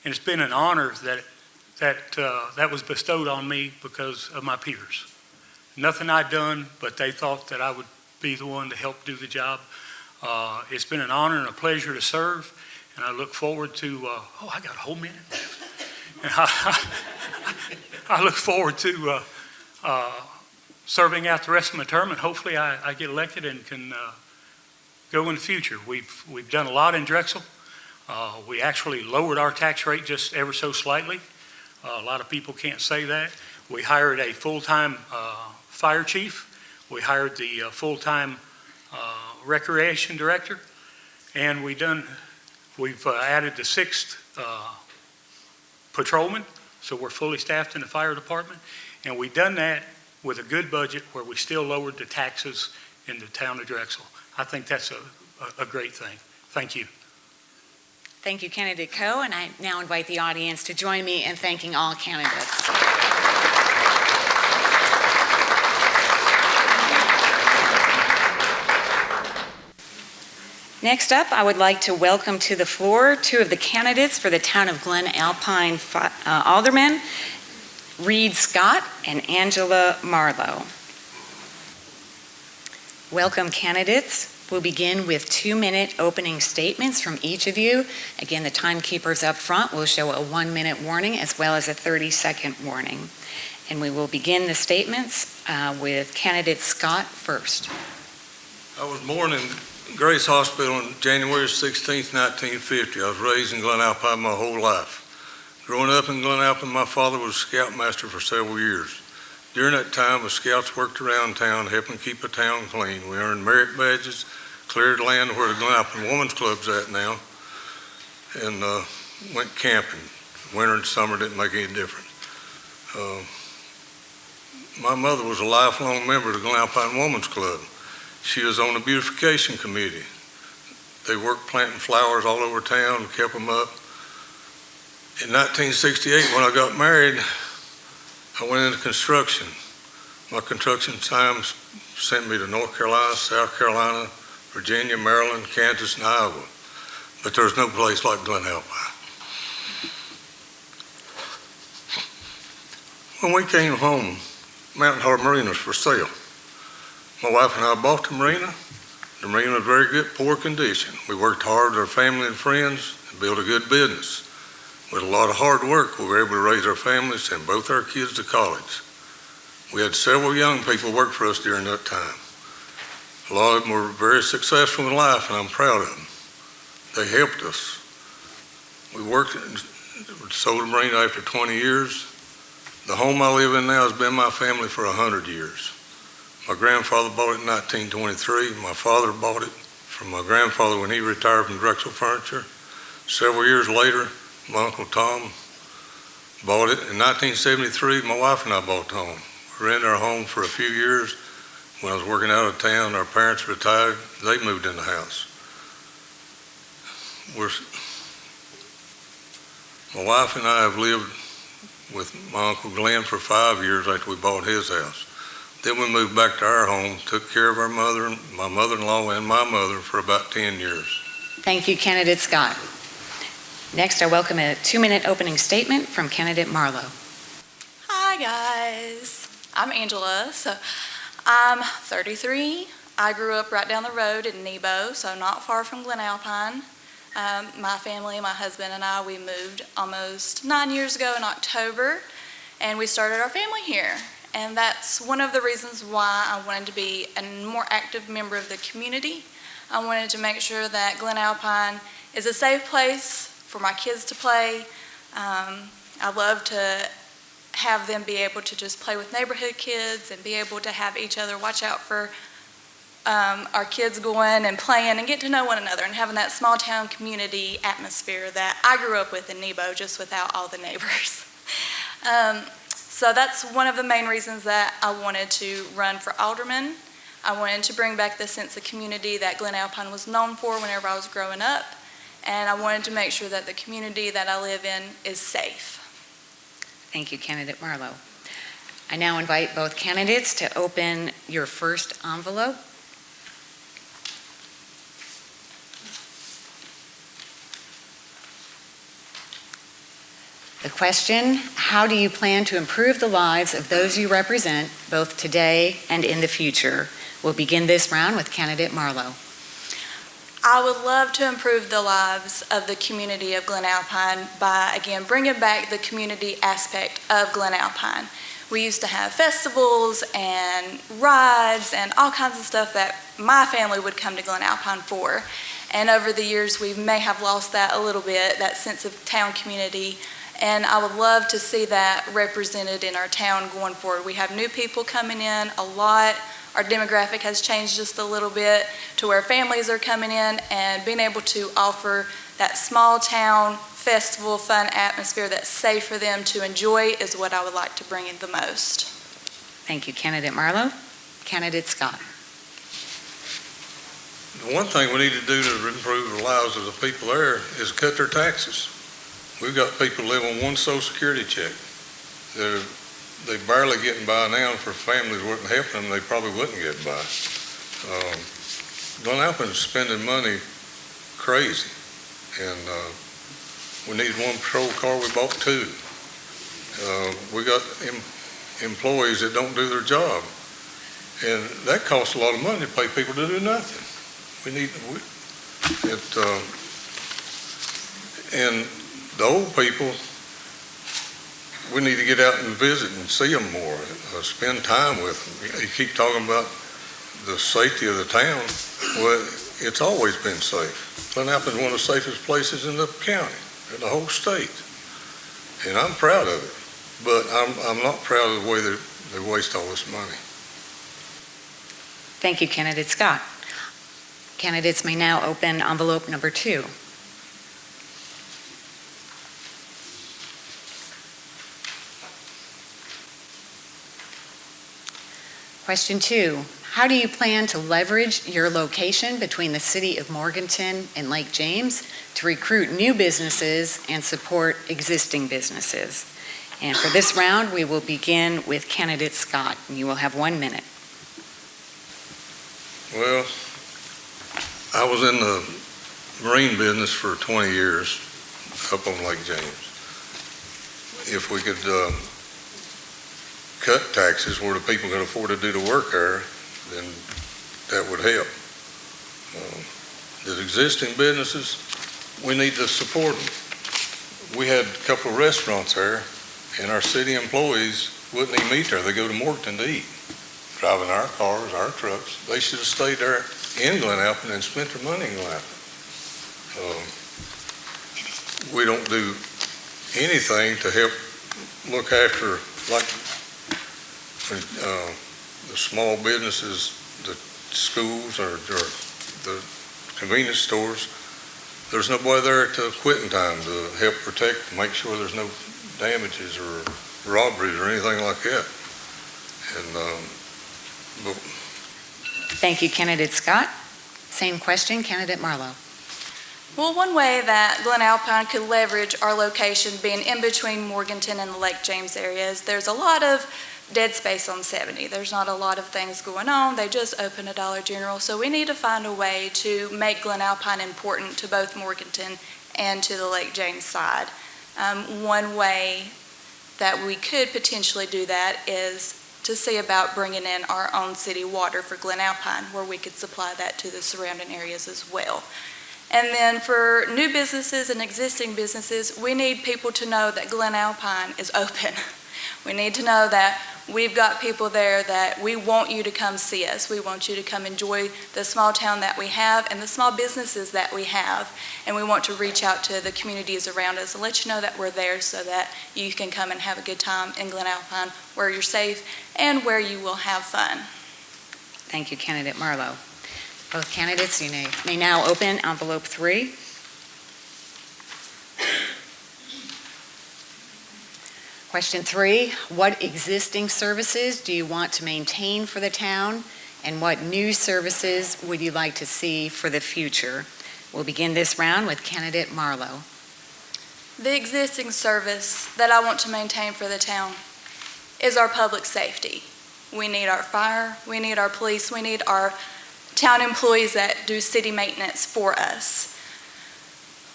And it's been an honor that was bestowed on me because of my peers. Nothing I'd done, but they thought that I would be the one to help do the job. It's been an honor and a pleasure to serve, and I look forward to, I got a whole minute left. And I look forward to serving out the rest of my term, and hopefully I get elected and can go in the future. We've done a lot in Drexel. We actually lowered our tax rate just ever so slightly. A lot of people can't say that. We hired a full-time fire chief. We hired the full-time recreation director, and we've added the 6th patrolman, so we're fully staffed in the fire department. And we've done that with a good budget where we still lowered the taxes in the town of Drexel. I think that's a great thing. Thank you. Thank you, Candidate Coe, and I now invite the audience to join me in thanking all candidates. Next up, I would like to welcome to the floor 2 of the candidates for the town of Glen Alpine Alderman, Reed Scott and Angela Marlowe. Welcome, candidates. We'll begin with 2-minute opening statements from each of you. Again, the timekeepers up front will show a 1-minute warning as well as a 30-second warning. And we will begin the statements with candidate Scott first. I was born in Grace Hospital on January 16th, 1950. I was raised in Glen Alpine my whole life. Growing up in Glen Alpine, my father was a scoutmaster for several years. During that time, the scouts worked around town helping keep the town clean. We earned merit badges, cleared land where the Glen Alpine Women's Club's at now, and went camping. Winter and summer didn't make any difference. My mother was a lifelong member of the Glen Alpine Women's Club. She was on the beautification committee. They worked planting flowers all over town, kept them up. In 1968, when I got married, I went into construction. My construction time sent me to North Carolina, South Carolina, Virginia, Maryland, Kansas, and Iowa. But there's no place like Glen Alpine. When we came home, Mountain Harbor Marina was for sale. My wife and I bought the marina, The Marine was very good, poor condition. We worked hard with our family and friends and built a good business. With a lot of hard work, we were able to raise our families and both our kids to college. We had several young people work for us during that time. A lot of them were very successful in life, and I'm proud of them. They helped us. We worked and sold the Marine after 20 years. The home I live in now has been my family for 100 years. My grandfather bought it in 1923. My father bought it from my grandfather when he retired from Drexel Furniture. Several years later, my Uncle Tom bought it. In 1973, my wife and I bought the home. We rented our home for a few years. When I was working out of town, our parents retired. They moved in the house. My wife and I have lived with my Uncle Glenn for 5 years after we bought his house. Then we moved back to our home, took care of our mother, my mother-in-law, and my mother for about 10 years. Thank you, Candidate Scott. Next, I welcome a 2-minute opening statement from Candidate Marlowe. Hi, guys. I'm Angela. So I'm 33. I grew up right down the road in Nebo, so not far from Glen Alpine. My family, my husband and I, we moved almost 9 years ago in October, and we started our family here. And that's one of the reasons why I wanted to be a more active member of the community. I wanted to make sure that Glen Alpine is a safe place for my kids to play. I love to have them be able to just play with neighborhood kids and be able to have each other watch out for our kids going and playing and get to know one another and having that small town community atmosphere that I grew up with in Nebo, just without all the neighbors. So that's one of the main reasons that I wanted to run for alderman. I wanted to bring back the sense of community that Glen Alpine was known for whenever I was growing up, and I wanted to make sure that the community that I live in is safe. Thank you, Candidate Marlowe. I now invite both candidates to open your first envelope. The question, how do you plan to improve the lives of those you represent, both today and in the future? We'll begin this round with Candidate Marlowe. I would love to improve the lives of the community of Glen Alpine by, again, bringing back the community aspect of Glen Alpine. We used to have festivals and rides and all kinds of stuff that my family would come to Glen Alpine for. And over the years, we may have lost that a little bit, that sense of town community. And I would love to see that represented in our town going forward. We have new people coming in a lot. Our demographic has changed just a little bit to where families are coming in, and being able to offer that small town festival fun atmosphere that's safe for them to enjoy is what I would like to bring in the most. Thank you, Candidate Marlowe. Candidate Scott. The one thing we need to do to improve the lives of the people there is cut their taxes. We've got people live on one Social Security check. They're barely getting by now. For families wasn't helping them, they probably wouldn't get by. Glen Alpine's spending money crazy, and we need one patrol car. We bought 2. We got employees that don't do their job, and that costs a lot of money to pay people to do nothing. And the old people, we need to get out and visit and see them more, spend time with them. You keep talking about the safety of the town. Well, it's always been safe. Glen Alpine is one of the safest places in the county, in the whole state. And I'm proud of it, but I'm not proud of the way they waste all this money. Thank you, Candidate Scott. Candidates may now open envelope number 2. Question 2, how do you plan to leverage your location between the city of Morganton and Lake James to recruit new businesses and support existing businesses? And for this round, we will begin with Candidate Scott, and you will have 1 minute. Well, I was in the marine business for 20 years up on Lake James. If we could cut taxes where the people can afford to do the work there, then that would help. The existing businesses, we need to support them. We had a couple of restaurants there, and our city employees wouldn't even eat there. They go to Morganton to eat, driving our cars, our trucks. They should have stayed there in Glen Alpine and spent their money in Glen Alpine. We don't do anything to help look after, like, the small businesses, the schools, or the convenience stores. There's nobody there at the quitting time to help protect, make sure there's no damages or robberies or anything like that. And, Thank you, Candidate Scott. Same question, Candidate Marlowe. Well, one way that Glen Alpine could leverage our location being in between Morganton and the Lake James area is there's a lot of dead space on 70. There's not a lot of things going on. They just opened a Dollar General. So we need to find a way to make Glen Alpine important to both Morganton and to the Lake James side. One way that we could potentially do that is to see about bringing in our own city water for Glen Alpine, where we could supply that to the surrounding areas as well. And then for new businesses and existing businesses, we need people to know that Glen Alpine is open. We need to know that we've got people there that we want you to come see us. We want you to come enjoy the small town that we have and the small businesses that we have. And we want to reach out to the communities around us and let you know that we're there so that you can come and have a good time in Glen Alpine, where you're safe and where you will have fun. Thank you, Candidate Marlowe. Both candidates, you may now open envelope 3. Question 3, what existing services do you want to maintain for the town, and what new services would you like to see for the future? We'll begin this round with Candidate Marlowe. The existing service that I want to maintain for the town is our public safety. We need our fire, we need our police, we need our town employees that do city maintenance for us.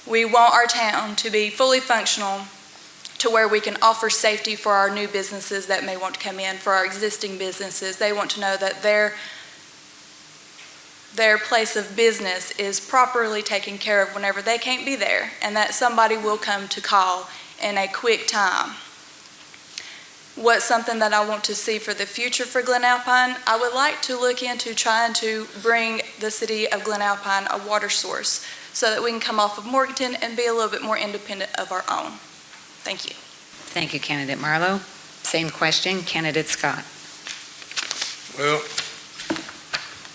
We want our town to be fully functional to where we can offer safety for our new businesses that may want to come in, for our existing businesses. They want to know that their place of business is properly taken care of whenever they can't be there, and that somebody will come to call in a quick time. What's something that I want to see for the future for Glen Alpine? I would like to look into trying to bring the city of Glen Alpine a water source so that we can come off of Morganton and be a little bit more independent of our own. Thank you. Thank you, Candidate Marlowe. Same question, Candidate Scott. well,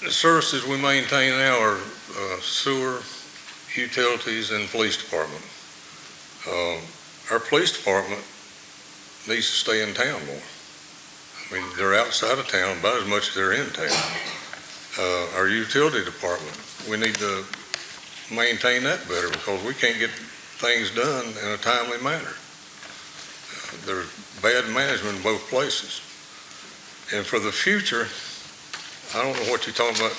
the services we maintain now are sewer, utilities, and police department. Our police department needs to stay in town more. I mean, they're outside of town about as much as they're in town. Our utility department, we need to maintain that better because we can't get things done in a timely manner. There's bad management in both places. And for the future, I don't know what you're talking about,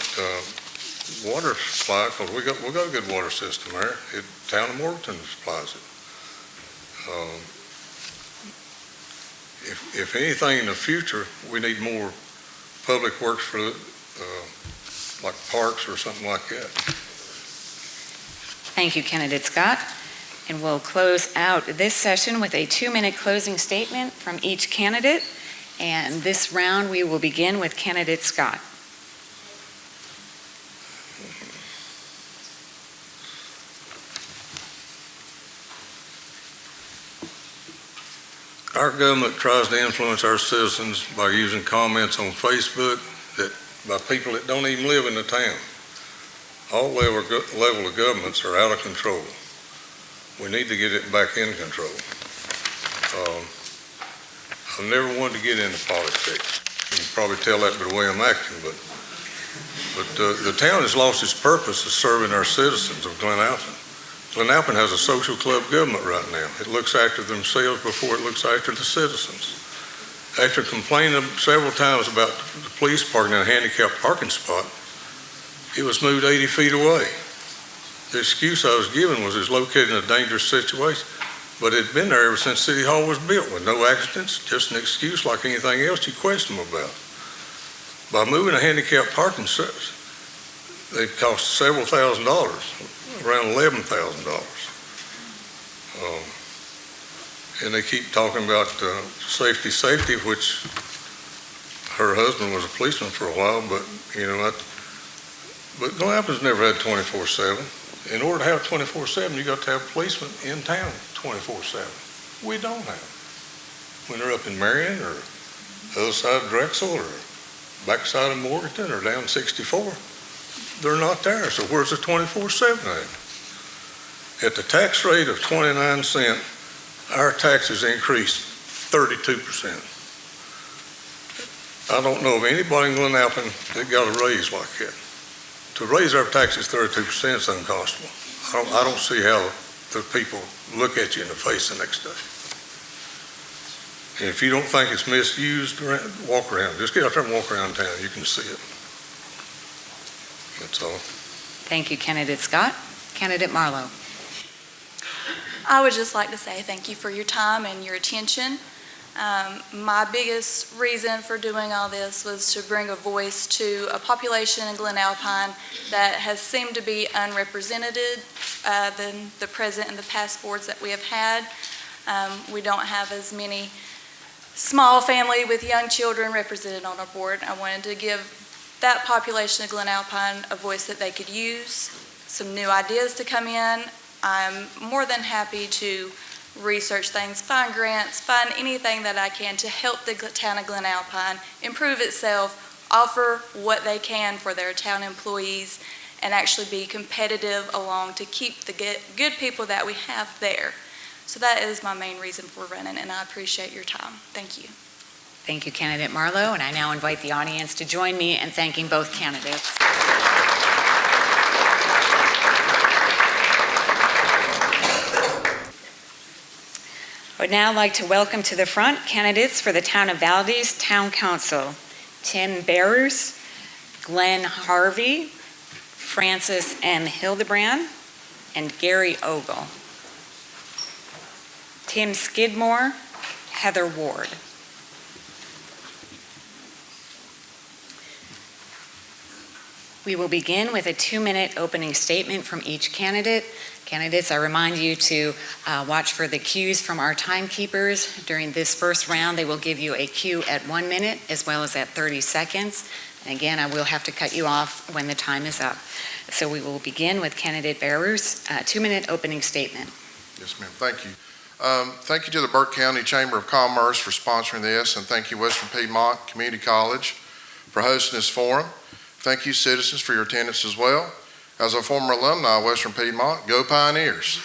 water supply, because we got a good water system there. Town of Morganton supplies it. If anything in the future, we need more public works for like parks or something like that. Thank you, Candidate Scott. And we'll close out this session with a 2-minute closing statement from each candidate. And this round, we will begin with Candidate Scott. Our government tries to influence our citizens by using comments on Facebook by people that don't even live in the town. All level of governments are out of control. We need to get it back in control. I've never wanted to get into politics. You can probably tell that by the way I'm acting, but the town has lost its purpose of serving our citizens of Glen Alpine. Glen Alpine has a social club government right now. It looks after themselves before it looks after the citizens. After complaining several times about the police parking in a handicapped parking spot, it was moved 80 feet away. The excuse I was given was it's located in a dangerous situation, but it had been there ever since City Hall was built with no accidents, just an excuse like anything else you question them about. By moving a handicapped parking They cost several $1,000s, around $11,000. And they keep talking about safety, which her husband was a policeman for a while, but but Glen Alpine's never had 24/7. In order to have 24/7, you got to have policemen in town 24/7. We don't have. When they're up in Marion or other side of Drexel or backside of Morganton or down 64, they're not there. So where's the 24/7 at? At the tax rate of 29 cents, our taxes increased 32%. I don't know of anybody in Glen Alpine that got a raise like that. To raise our taxes 32% is unconscionable. I don't see how the people look at you in the face the next day. And if you don't think it's misused, walk around. Just get out there and walk around town. You can see it. That's all. Thank you, Candidate Scott. Candidate Marlowe. I would just like to say thank you for your time and your attention. My biggest reason for doing all this was to bring a voice to a population in Glen Alpine that has seemed to be unrepresented than the present and the past boards that we have had. We don't have as many small family with young children represented on our board. I wanted to give that population of Glen Alpine a voice that they could use, some new ideas to come in. I'm more than happy to research things, find grants, find anything that I can to help the town of Glen Alpine improve itself, offer what they can for their town employees, and actually be competitive along to keep the good people that we have there. So that is my main reason for running, and I appreciate your time. Thank you. Thank you, Candidate Marlowe, and I now invite the audience to join me in thanking both candidates. I would now like to welcome to the front candidates for the Town of Valdez Town Council: Tim Bearers, Glenn Harvey, Francis M. Hildebrand, and Gary Ogle. Tim Skidmore, Heather Ward. We will begin with a 2-minute opening statement from each candidate. Candidates, I remind you to watch for the cues from our timekeepers. During this first round, they will give you a cue at 1 minute as well as at 30 seconds. And again, I will have to cut you off when the time is up. So we will begin with Candidate Bearers' 2-minute opening statement. Yes, ma'am. Thank you. Thank you to the Burke County Chamber of Commerce for sponsoring this, and thank you Western Piedmont Community College for hosting this forum. Thank you, citizens, for your attendance as well. As a former alumni of Western Piedmont, go Pioneers.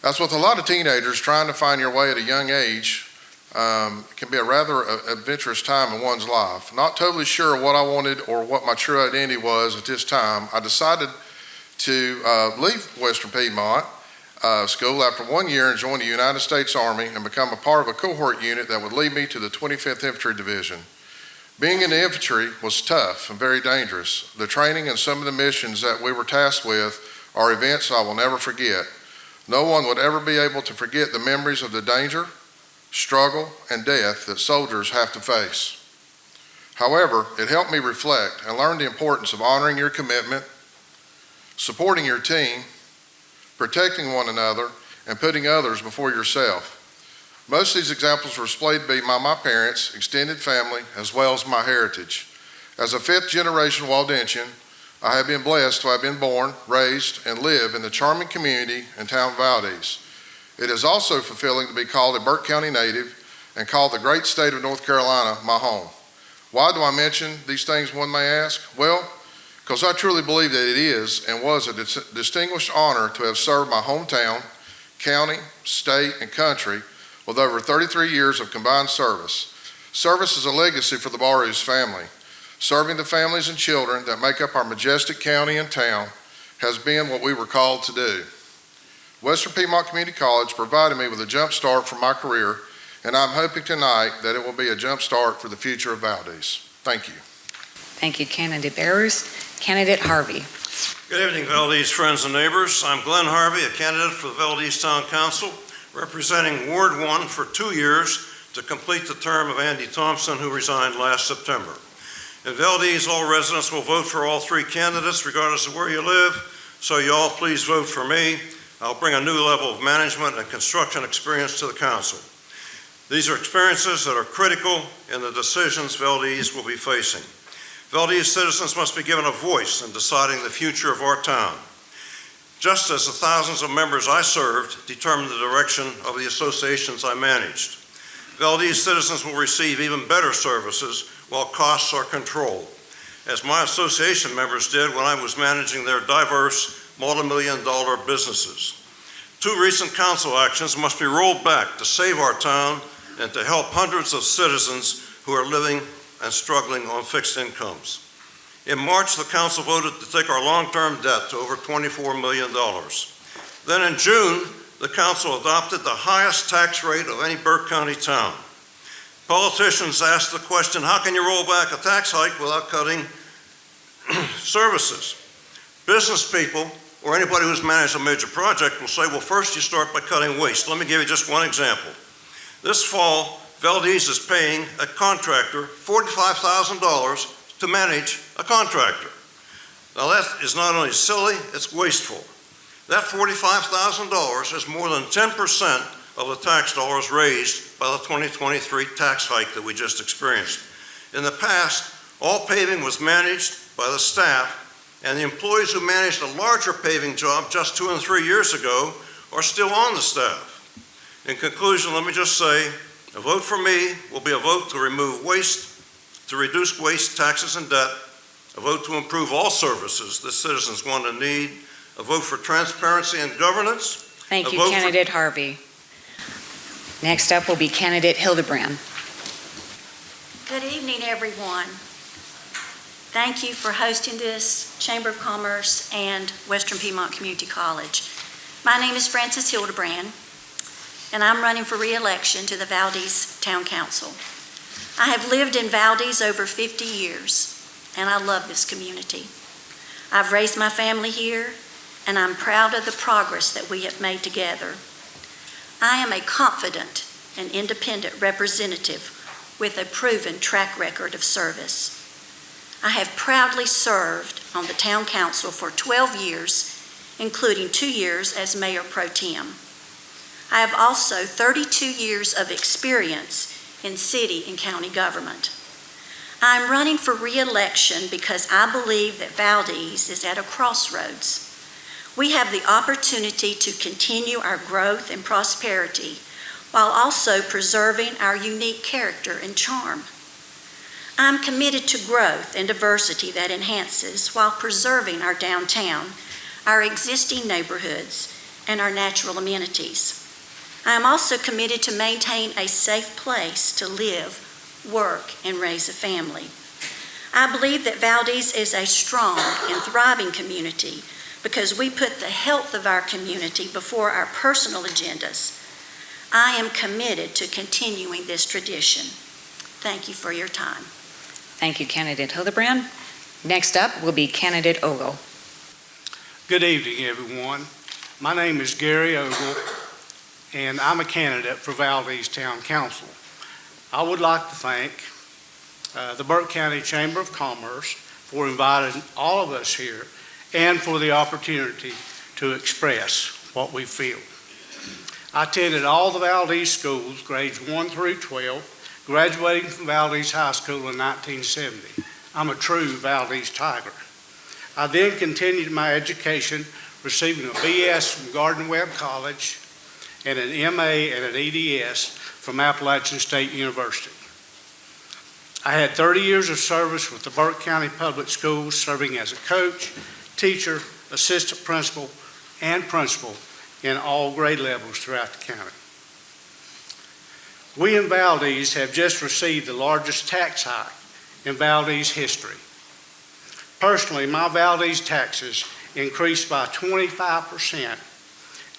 As with a lot of teenagers, trying to find your way at a young age can be a rather adventurous time in one's life. Not totally sure what I wanted or what my true identity was at this time, I decided to leave Western Piedmont school after 1 year and join the United States Army and become a part of a cohort unit that would lead me to the 25th Infantry Division. Being in the infantry was tough and very dangerous. The training and some of the missions that we were tasked with are events I will never forget. No one would ever be able to forget the memories of the danger, struggle, and death that soldiers have to face. However, it helped me reflect and learn the importance of honoring your commitment, supporting your team, protecting one another, and putting others before yourself. Most of these examples were displayed to be by my parents, extended family, as well as my heritage. As a fifth-generation Waldensian, I have been blessed to have been born, raised, and live in the charming community and town of Valdez. It is also fulfilling to be called a Burke County native and call the great state of North Carolina my home. Why do I mention these things, one may ask? Well, because I truly believe that it is and was a distinguished honor to have served my hometown, county, state, and country with over 33 years of combined service. Service is a legacy for the Barrows family. Serving the families and children that make up our majestic county and town has been what we were called to do. Western Piedmont Community College provided me with a jump start for my career, and I'm hoping tonight that it will be a jump start for the future of Valdez. Thank you. Thank you, Candidate Bearers. Candidate Harvey. Good evening, Valdez friends and neighbors. I'm Glenn Harvey, a candidate for the Valdez Town Council, representing Ward 1 for 2 years to complete the term of Andy Thompson, who resigned last September. In Valdez, all residents will vote for all three candidates regardless of where you live, so you all please vote for me. I'll bring a new level of management and construction experience to the council. These are experiences that are critical in the decisions Valdez will be facing. Valdez citizens must be given a voice in deciding the future of our town, just as the thousands of members I served determined the direction of the associations I managed. Valdez citizens will receive even better services while costs are controlled, as my association members did when I was managing their diverse multi-million-dollar businesses. Two recent council actions must be rolled back to save our town and to help hundreds of citizens who are living and struggling on fixed incomes. In March, the council voted to take our long-term debt to over $24 million. Then in June, the council adopted the highest tax rate of any Burke County town. Politicians asked the question, how can you roll back a tax hike without cutting services? Business people or anybody who's managed a major project will say, well, first you start by cutting waste. Let me give you just one example. This fall, Valdez is paying a contractor $45,000 to manage a contractor. Now that is not only silly, it's wasteful. That $45,000 is more than 10% of the tax dollars raised by the 2023 tax hike that we just experienced. In the past, all paving was managed by the staff, and the employees who managed a larger paving job just 2 and 3 years ago are still on the staff. In conclusion, let me just say, a vote for me will be a vote to remove waste, to reduce waste, taxes, and debt, a vote to improve all services that citizens want and need, a vote for transparency and governance. Thank you, Candidate Harvey. Next up will be Candidate Hildebrand. Good evening, everyone. Thank you for hosting this Chamber of Commerce and Western Piedmont Community College. My name is Frances Hildebrand, and I'm running for re-election to the Valdez Town Council. I have lived in Valdez over 50 years, and I love this community. I've raised my family here, and I'm proud of the progress that we have made together. I am a confident and independent representative with a proven track record of service. I have proudly served on the Town Council for 12 years, including 2 years as Mayor Pro Tem. I have also 32 years of experience in city and county government. I'm running for re-election because I believe that Valdez is at a crossroads. We have the opportunity to continue our growth and prosperity while also preserving our unique character and charm. I'm committed to growth and diversity that enhances while preserving our downtown, our existing neighborhoods, and our natural amenities. I am also committed to maintain a safe place to live, work, and raise a family. I believe that Valdez is a strong and thriving community because we put the health of our community before our personal agendas. I am committed to continuing this tradition. Thank you for your time. Thank you, Candidate Hildebrand. Next up will be Candidate Ogle. Good evening, everyone. My name is Gary Ogle, and I'm a candidate for Valdez Town Council. I would like to thank the Burke County Chamber of Commerce for inviting all of us here and for the opportunity to express what we feel. I attended all the Valdez schools, grades 1 through 12, graduating from Valdez High School in 1970. I'm a true Valdez Tiger. I then continued my education, receiving a BS from Garden Webb College and an MA and an EDS from Appalachian State University. I had 30 years of service with the Burke County Public Schools, serving as a coach, teacher, assistant principal, and principal in all grade levels throughout the county. We in Valdez have just received the largest tax hike in Valdez history. Personally, my Valdez taxes increased by 25%,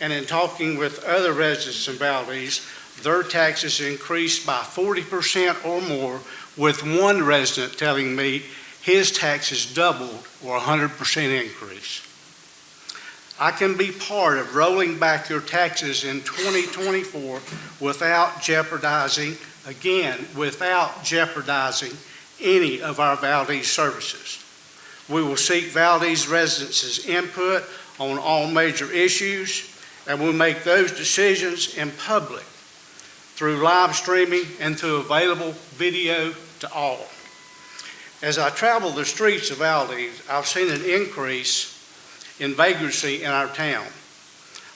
and in talking with other residents in Valdez, their taxes increased by 40% or more, with one resident telling me his taxes doubled or 100% increase. I can be part of rolling back your taxes in 2024 without jeopardizing any of our Valdez services. We will seek Valdez residents' input on all major issues, and we'll make those decisions in public through live streaming and through available video to all. As I travel the streets of Valdez, I've seen an increase in vagrancy in our town.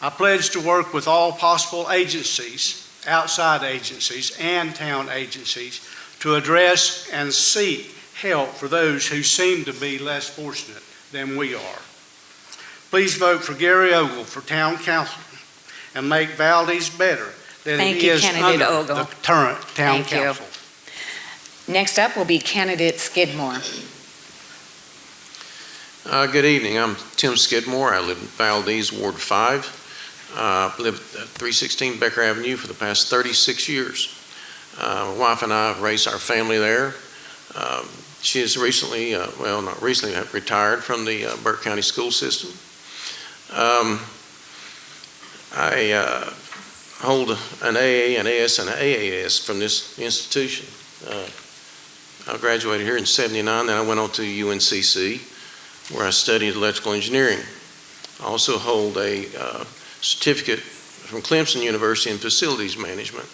I pledge to work with all possible agencies, outside agencies and town agencies, to address and seek help for those who seem to be less fortunate than we are. Please vote for Gary Ogle for Town Council and make Valdez better than it is under the current Town Council. Next up will be candidate Skidmore. Good evening. I'm Tim Skidmore. I live in Valdez, Ward 5. I've lived at 316 Becker Avenue for the past 36 years. My wife and I have raised our family there. She has recently, well, not recently, retired from the Burke County school system. I hold an AA, an AS, and an AAS from this institution. I graduated here in '79, then I went on to UNCC, where I studied electrical engineering. I also hold a certificate from Clemson University in facilities management,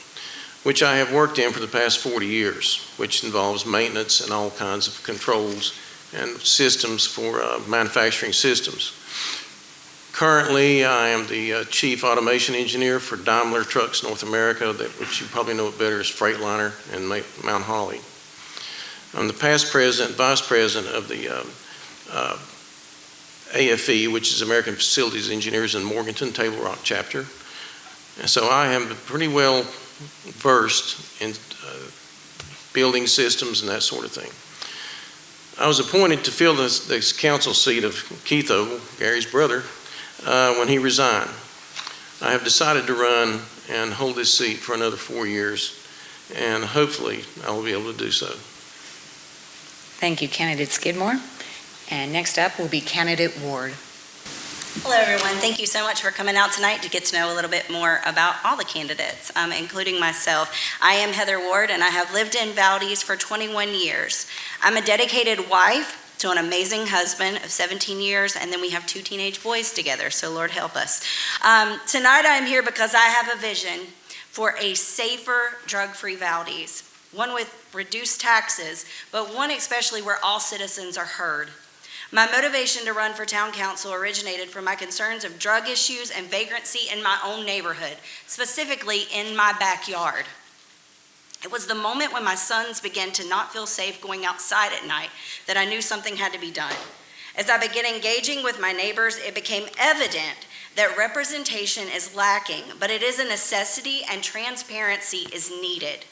which I have worked in for the past 40 years, which involves maintenance and all kinds of controls and systems for manufacturing systems. Currently, I am the Chief Automation Engineer for Daimler Trucks North America, which you probably know it better as Freightliner and Mount Holly. I'm the past president, vice president of the AFE, which is American Facilities Engineers in Morganton, Table Rock chapter. And so I am pretty well versed in building systems and that sort of thing. I was appointed to fill this council seat of Keith Ogle, Gary's brother, when he resigned. I have decided to run and hold this seat for another 4 years, and hopefully I will be able to do so. Thank you, candidate Skidmore. And next up will be candidate Ward. Hello, everyone. Thank you so much for coming out tonight to get to know a little bit more about all the candidates, including myself. I am Heather Ward, and I have lived in Valdez for 21 years. I'm a dedicated wife to an amazing husband of 17 years, and then we have 2 teenage boys together, so Lord help us. Tonight I'm here because I have a vision for a safer, drug-free Valdez, one with reduced taxes, but one especially where all citizens are heard. My motivation to run for town council originated from my concerns of drug issues and vagrancy in my own neighborhood, specifically in my backyard. It was the moment when my sons began to not feel safe going outside at night that I knew something had to be done. As I began engaging with my neighbors, it became evident that representation is lacking, but it is a necessity and transparency is needed.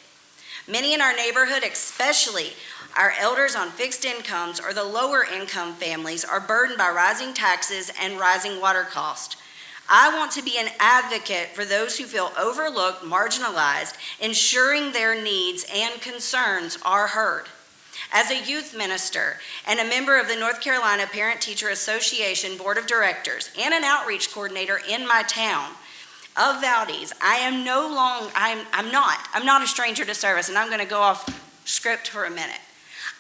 Many in our neighborhood, especially our elders on fixed incomes or the lower income families, are burdened by rising taxes and rising water costs. I want to be an advocate for those who feel overlooked, marginalized, ensuring their needs and concerns are heard. As a youth minister and a member of the North Carolina Parent-Teacher Association Board of Directors and an outreach coordinator in my town of Valdez, I'm not a stranger to service, and I'm going to go off script for a minute.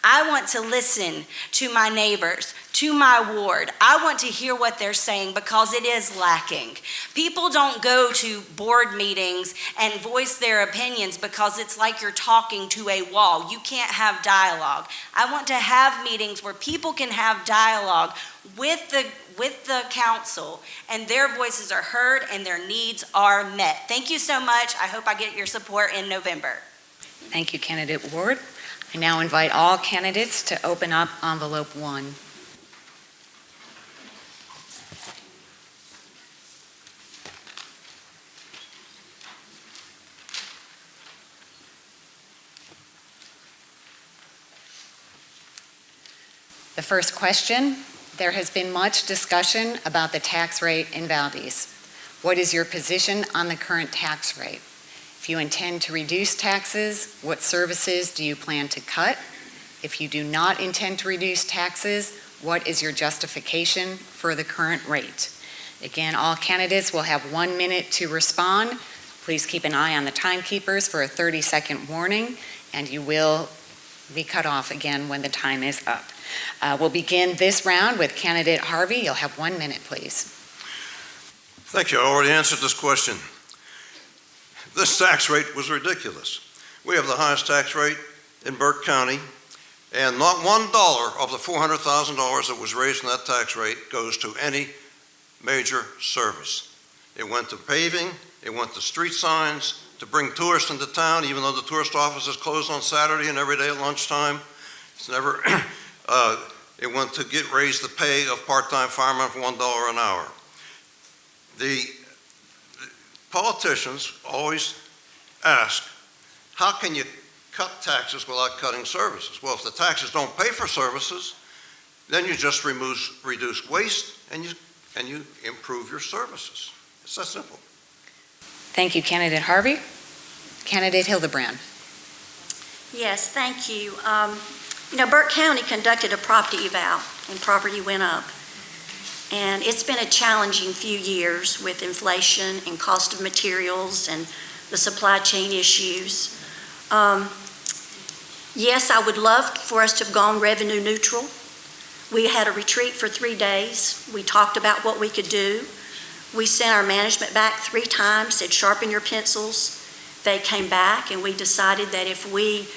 I want to listen to my neighbors, to my ward. I want to hear what they're saying because it is lacking. People don't go to board meetings and voice their opinions because it's like you're talking to a wall. You can't have dialogue. I want to have meetings where people can have dialogue with the council and their voices are heard and their needs are met. Thank you so much. I hope I get your support in November. Thank you, candidate Ward. I now invite all candidates to open up envelope 1. The first question: there has been much discussion about the tax rate in Valdez. What is your position on the current tax rate? If you intend to reduce taxes, what services do you plan to cut? If you do not intend to reduce taxes, what is your justification for the current rate? Again, all candidates will have 1 minute to respond. Please keep an eye on the timekeepers for a 30-second warning, and you will be cut off again when the time is up. We'll begin this round with candidate Harvey. You'll have 1 minute, please. Thank you. I already answered this question. This tax rate was ridiculous. We have the highest tax rate in Burke County, and not $1 of the $400,000 that was raised in that tax rate goes to any major service. It went to paving, it went to street signs, to bring tourists into town, even though the tourist office is closed on Saturday and every day at lunchtime. It's never, it went to raise the pay of part-time firemen for $1 an hour. The politicians always ask, how can you cut taxes without cutting services? Well, if the taxes don't pay for services, then you just reduce waste and you improve your services. It's that simple. Thank you, candidate Harvey. Candidate Hildebrand. Yes, thank you. Burke County conducted a property eval, and property went up. And it's been a challenging few years with inflation and cost of materials and the supply chain issues. Yes, I would love for us to have gone revenue neutral. We had a retreat for 3 days. We talked about what we could do. We sent our management back 3 times, said sharpen your pencils. They came back, and we decided that if we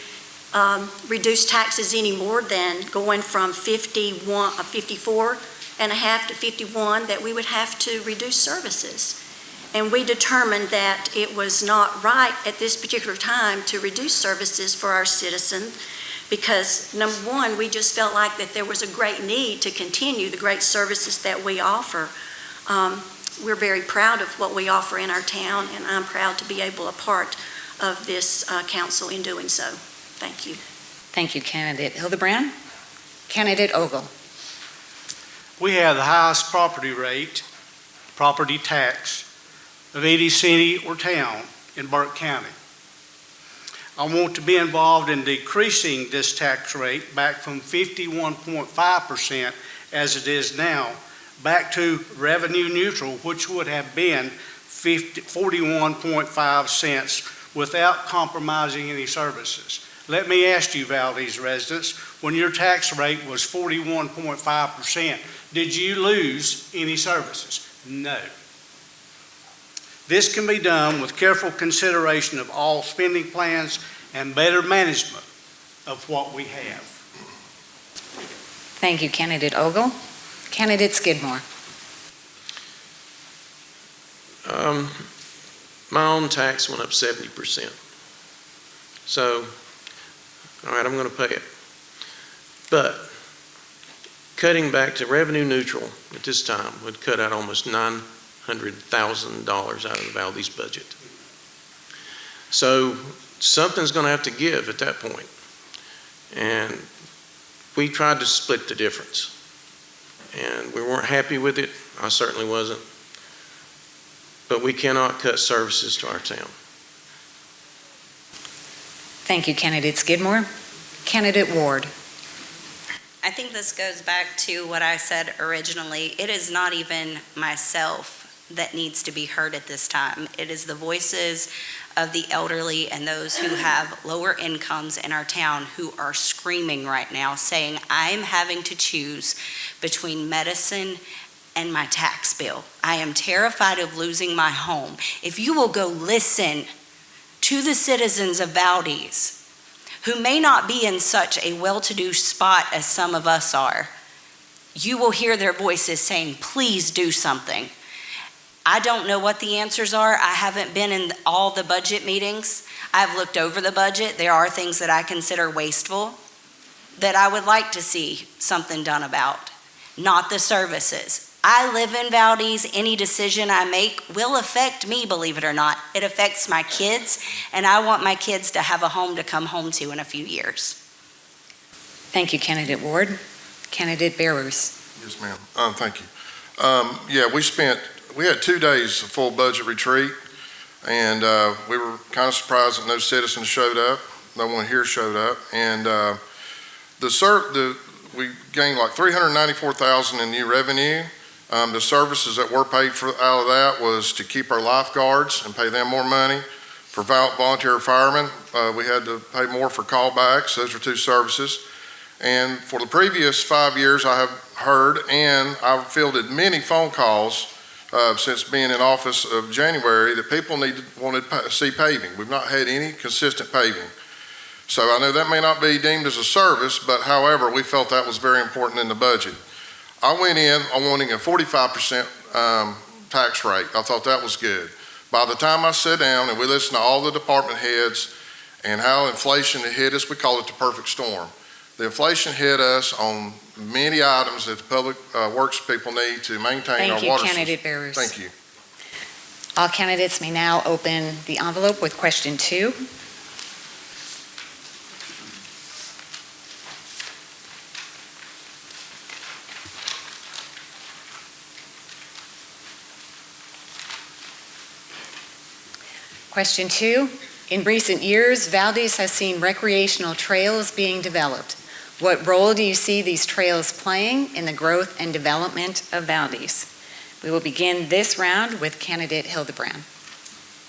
reduce taxes any more than going from 54 and a half to 51, that we would have to reduce services. And we determined that it was not right at this particular time to reduce services for our citizens because, number one, we just felt like that there was a great need to continue the great services that we offer. We're very proud of what we offer in our town, and I'm proud to be able a part of this council in doing so. Thank you. Thank you, candidate Hildebrand. Candidate Ogle. We have the highest property rate, property tax, of any city or town in Burke County. I want to be involved in decreasing this tax rate back from 51.5% as it is now, back to revenue neutral, which would have been 41.5 cents without compromising any services. Let me ask you, Valdez residents, when your tax rate was 41.5%, did you lose any services? No. This can be done with careful consideration of all spending plans and better management of what we have. Thank you, candidate Ogle. Candidate Skidmore. My own tax went up 70%. So, all right, I'm going to pay it. But cutting back to revenue neutral at this time would cut out almost $900,000 out of the Valdez budget. So something's going to have to give at that point. And we tried to split the difference. And we weren't happy with it. I certainly wasn't. But we cannot cut services to our town. Thank you, candidate Skidmore. Candidate Ward. I think this goes back to what I said originally. It is not even myself that needs to be heard at this time. It is the voices of the elderly and those who have lower incomes in our town who are screaming right now, saying, I'm having to choose between medicine and my tax bill. I am terrified of losing my home. If you will go listen to the citizens of Valdez, who may not be in such a well-to-do spot as some of us are, you will hear their voices saying, please do something. I don't know what the answers are. I haven't been in all the budget meetings. I've looked over the budget. There are things that I consider wasteful that I would like to see something done about, not the services. I live in Valdez. Any decision I make will affect me, believe it or not. It affects my kids, and I want my kids to have a home to come home to in a few years. Thank you, candidate Ward. Candidate Bearus. Yes, ma'am. Thank you. We had 2 days of full budget retreat, and we were kind of surprised that no citizens showed up. No one here showed up, and we gained like $394,000 in new revenue. The services that were paid for out of that was to keep our lifeguards and pay them more money, For volunteer firemen, we had to pay more for callbacks. Those are 2 services. And for the previous 5 years, I have heard and I've fielded many phone calls since being in office of January that people wanted to see paving. We've not had any consistent paving. So I know that may not be deemed as a service, but however, we felt that was very important in the budget. I went in on wanting a 45% tax rate. I thought that was good. By the time I sat down and we listened to all the department heads and how inflation had hit us, we call it the perfect storm. The inflation hit us on many items that the public works people need to maintain our water system. Thank you, candidate bearers. Thank you. All candidates may now open the envelope with question 2. Question 2, in recent years, Valdez has seen recreational trails being developed. What role do you see these trails playing in the growth and development of Valdez? We will begin this round with candidate Hildebrand.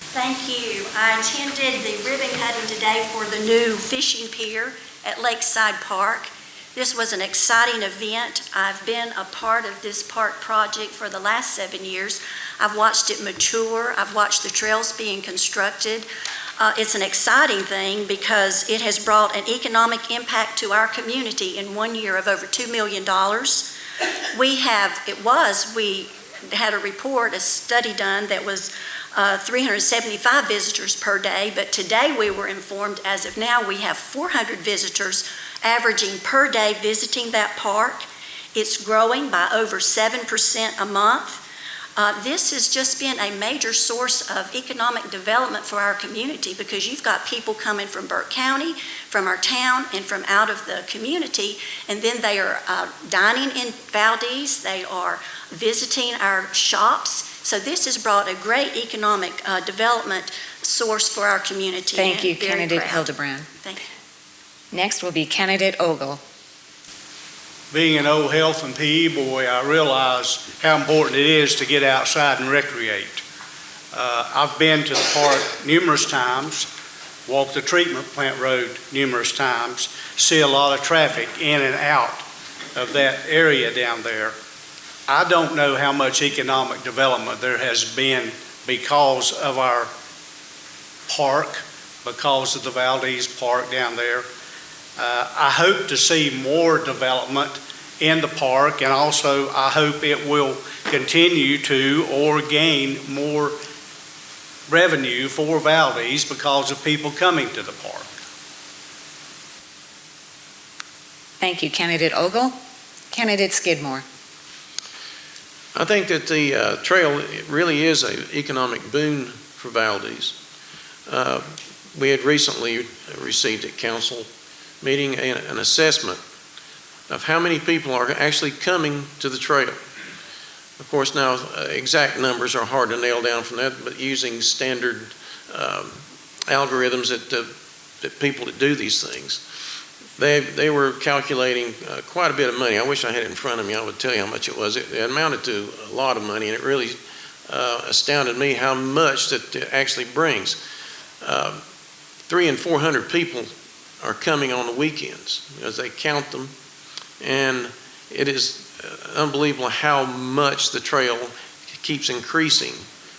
Thank you. I attended the ribbon cutting today for the new fishing pier at Lakeside Park. This was an exciting event. I've been a part of this park project for the last 7 years. I've watched it mature. I've watched the trails being constructed. It's an exciting thing because it has brought an economic impact to our community in 1 year of over $2 million. We had a report, a study done that was 375 visitors per day, but today we were informed as of now we have 400 visitors averaging per day visiting that park. It's growing by over 7% a month. This has just been a major source of economic development for our community because you've got people coming from Burke County, from our town, and from out of the community, and then they are dining in Valdez, they are visiting our shops. So this has brought a great economic development source for our community. Thank you, candidate Hildebrand. Thank you. Next will be candidate Ogle. Being an old health and PE boy, I realize how important it is to get outside and recreate. I've been to the park numerous times, walked the treatment plant road numerous times, see a lot of traffic in and out of that area down there. I don't know how much economic development there has been because of our park, because of the Valdez Park down there. I hope to see more development in the park, and also I hope it will continue to or gain more revenue for Valdez because of people coming to the park. Thank you, candidate Ogle. Candidate Skidmore. I think that the trail really is an economic boon for Valdez. We had recently received at council meeting an assessment of how many people are actually coming to the trail. Of course, now exact numbers are hard to nail down from that, but using standard algorithms that people that do these things, they were calculating quite a bit of money. I wish I had it in front of me. I would tell you how much it was. It amounted to a lot of money, and it really astounded me how much that it actually brings. 300 and 400 people are coming on the weekends as they count them, and it is unbelievable how much the trail keeps increasing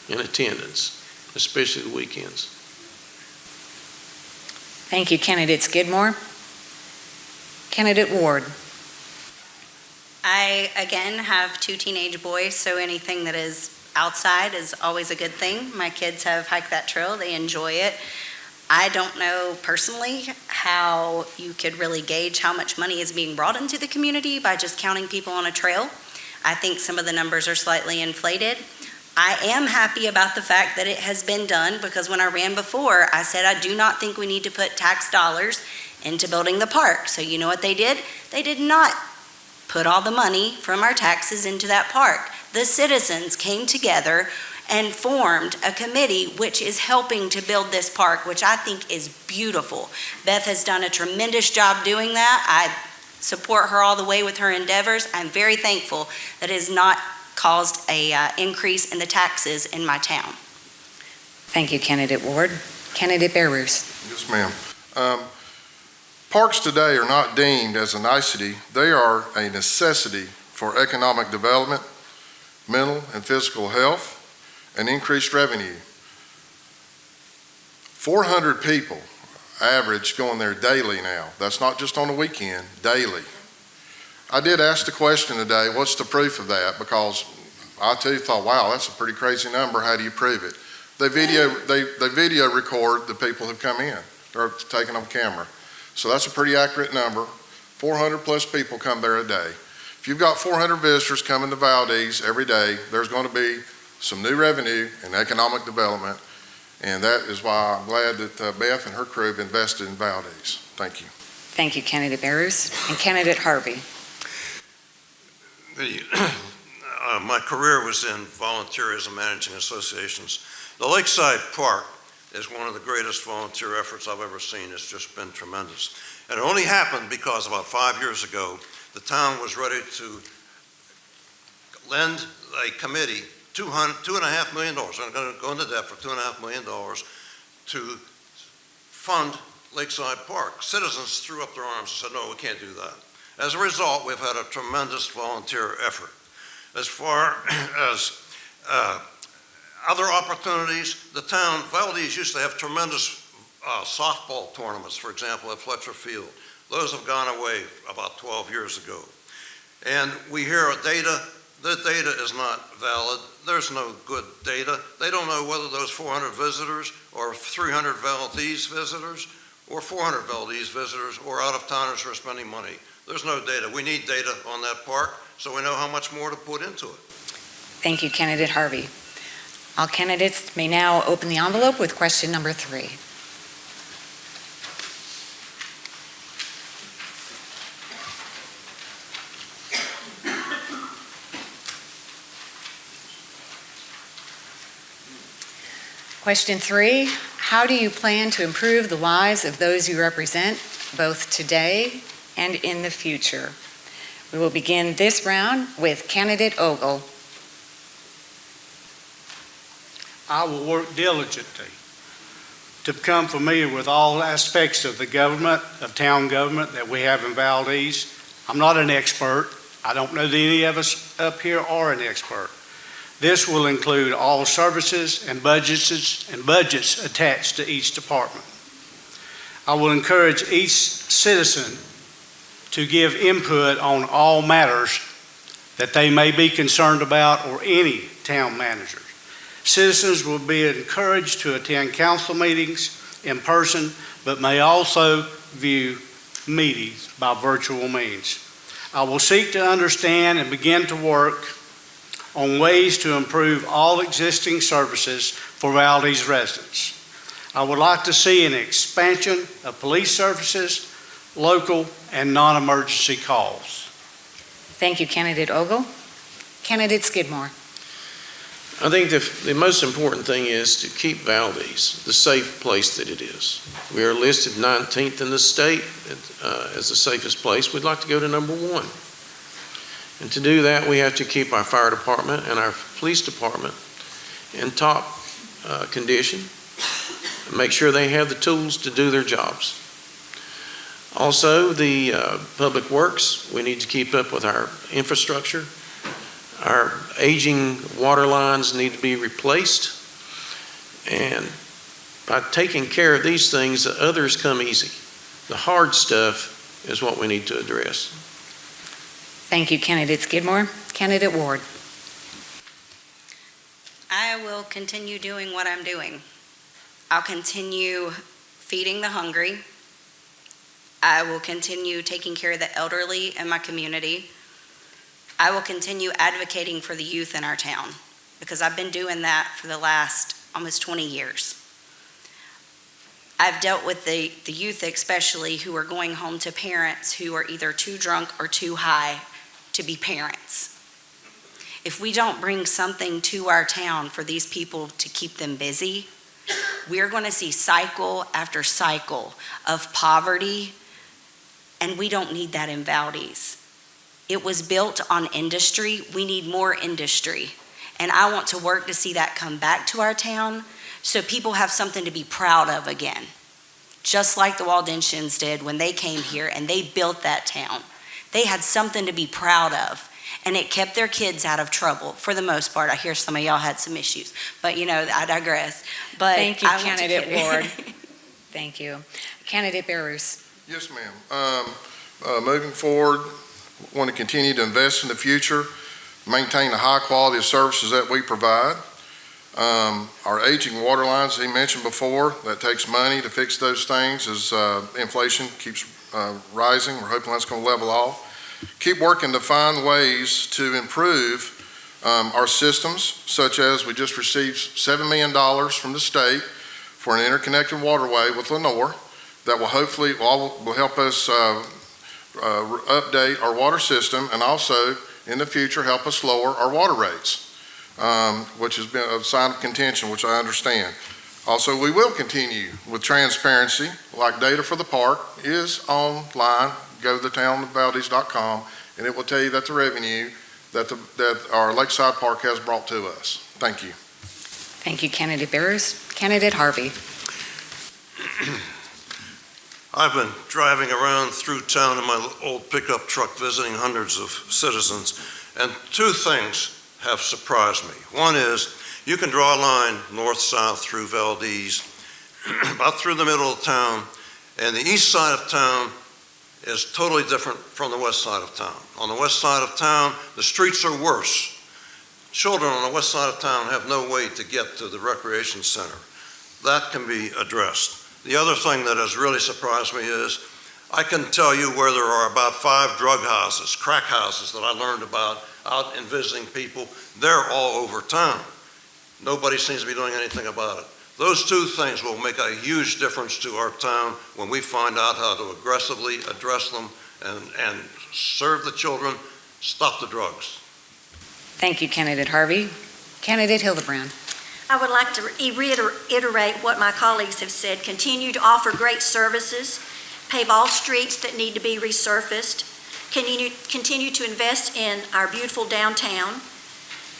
in attendance, especially the weekends. Thank you, candidate Skidmore. Candidate Ward. I, again, have 2 teenage boys, so anything that is outside is always a good thing. My kids have hiked that trail. They enjoy it. I don't know personally how you could really gauge how much money is being brought into the community by just counting people on a trail. I think some of the numbers are slightly inflated. I am happy about the fact that it has been done, because when I ran before, I said I do not think we need to put tax dollars into building the park. So you know what they did? They did not put all the money from our taxes into that park. The citizens came together and formed a committee which is helping to build this park, which I think is beautiful. Beth has done a tremendous job doing that. I support her all the way with her endeavors. I'm very thankful that it has not caused an increase in the taxes in my town. Thank you, candidate Ward. Candidate Bearus. Yes, ma'am. Parks today are not deemed as a nicety. They are a necessity for economic development, mental and physical health, and increased revenue. 400 people average going there daily now. That's not just on the weekend, daily. I did ask the question today, what's the proof of that? Because I too thought, wow, that's a pretty crazy number. How do you prove it? They video record the people who come in. They're taken on camera. So that's a pretty accurate number. 400 plus people come there a day. If you've got 400 visitors coming to Valdez every day, there's going to be some new revenue and economic development. And that is why I'm glad that Beth and her crew have invested in Valdez. Thank you. Thank you, Candidate Bearus. And Candidate Harvey. My career was in volunteerism, managing associations. The Lakeside Park is one of the greatest volunteer efforts I've ever seen. It's just been tremendous. And it only happened because about 5 years ago, the town was ready to lend a committee $2.5 million. I'm going to go into debt for $2.5 million to fund Lakeside Park. Citizens threw up their arms and said, no, we can't do that. As a result, we've had a tremendous volunteer effort. As far as other opportunities, the town, Valdez used to have tremendous softball tournaments, for example, at Fletcher Field. Those have gone away about 12 years ago. And we hear data. The data is not valid. There's no good data. They don't know whether those 400 visitors or 300 Valdez visitors or 400 Valdez visitors or out-of-towners who are spending money. There's no data. We need data on that park so we know how much more to put into it. Thank you, Candidate Harvey. All candidates may now open the envelope with question number 3. Question 3, how do you plan to improve the lives of those you represent, both today and in the future? We will begin this round with Candidate Ogle. I will work diligently to become familiar with all aspects of the government, of town government that we have in Valdez. I'm not an expert. I don't know that any of us up here are an expert. This will include all services and budgets attached to each department. I will encourage each citizen to give input on all matters that they may be concerned about or any town manager. Citizens will be encouraged to attend council meetings in person, but may also view meetings by virtual means. I will seek to understand and begin to work on ways to improve all existing services for Valdez residents. I would like to see an expansion of police services, local and non-emergency calls. Thank you, Candidate Ogle. Candidate Skidmore. I think the most important thing is to keep Valdez the safe place that it is. We are listed 19th in the state as the safest place. We'd like to go to number 1. And to do that, we have to keep our fire department and our police department in top condition, and make sure they have the tools to do their jobs. Also, the public works, we need to keep up with our infrastructure. Our aging water lines need to be replaced. And by taking care of these things, the others come easy. The hard stuff is what we need to address. Thank you, Candidate Skidmore. Candidate Ward. I will continue doing what I'm doing. I'll continue feeding the hungry. I will continue taking care of the elderly in my community. I will continue advocating for the youth in our town because I've been doing that for the last almost 20 years. I've dealt with the youth especially who are going home to parents who are either too drunk or too high to be parents. If we don't bring something to our town for these people to keep them busy, we're going to see cycle after cycle of poverty, and we don't need that in Valdez. It was built on industry. We need more industry, and I want to work to see that come back to our town so people have something to be proud of again. Just like the Waldensians did when they came here and they built that town. They had something to be proud of, and it kept their kids out of trouble for the most part. I hear some of y'all had some issues, but I digress. But Thank you, I want to Candidate kid- Ward. Thank you. Candidate Bearers. Yes, ma'am. Moving forward, want to continue to invest in the future, maintain the high quality of services that we provide. Our aging water lines, as he mentioned before, that takes money to fix those things as inflation keeps rising. We're hoping that's going to level off. Keep working to find ways to improve our systems, such as we just received $7 million from the state for an interconnected waterway with Lenore that will hopefully will help us update our water system and also in the future help us lower our water rates, which has been a sign of contention, which I understand. Also, we will continue with transparency, like data for the park is online. Go to thetownofvaldez.com and it will tell you that the revenue that our Lakeside Park has brought to us. Thank you. Thank you, Candidate Bearers. Candidate Harvey. I've been driving around through town in my old pickup truck visiting hundreds of citizens, and two things have surprised me. One is you can draw a line north-south through Valdez, about through the middle of town, and the east side of town is totally different from the west side of town. On the west side of town, the streets are worse. Children on the west side of town have no way to get to the recreation center. That can be addressed. The other thing that has really surprised me is I can tell you where there are about 5 drug houses, crack houses that I learned about out in visiting people. They're all over town. Nobody seems to be doing anything about it. Those two things will make a huge difference to our town when we find out how to aggressively address them and serve the children, stop the drugs. Thank you, Candidate Harvey. Candidate Hildebrand. I would like to reiterate what my colleagues have said. Continue to offer great services, pave all streets that need to be resurfaced, continue to invest in our beautiful downtown,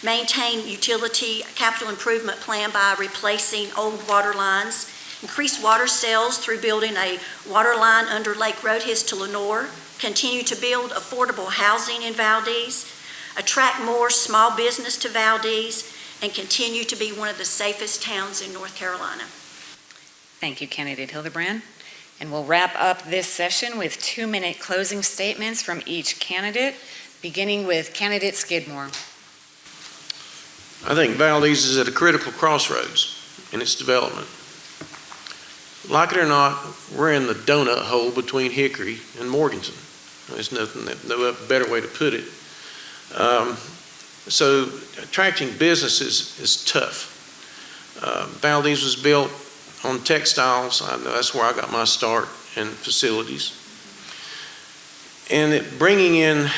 maintain utility capital improvement plan by replacing old water lines, increase water sales through building a water line under Lake Roadhis to Lenore, continue to build affordable housing in Valdez, attract more small business to Valdez, and continue to be one of the safest towns in North Carolina. Thank you, Candidate Hildebrand. And we'll wrap up this session with 2-minute closing statements from each candidate, beginning with Candidate Skidmore. I think Valdez is at a critical crossroads in its development. Like it or not, we're in the donut hole between Hickory and Morganton. There's no better way to put it. So attracting businesses is tough. Valdez was built on textiles. I know that's where I got my start in facilities. And bringing in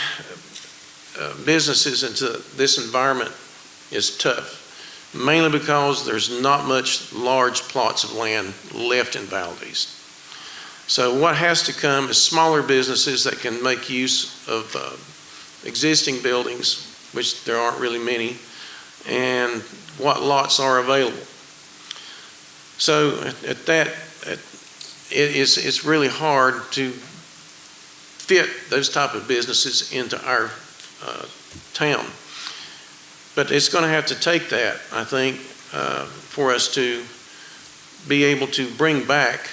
businesses into this environment is tough, mainly because there's not much large plots of land left in Valdez. So what has to come is smaller businesses that can make use of existing buildings, which there aren't really many, and what lots are available. So it's really hard to fit those type of businesses into our town. But it's going to have to take that, I think, for us to be able to bring back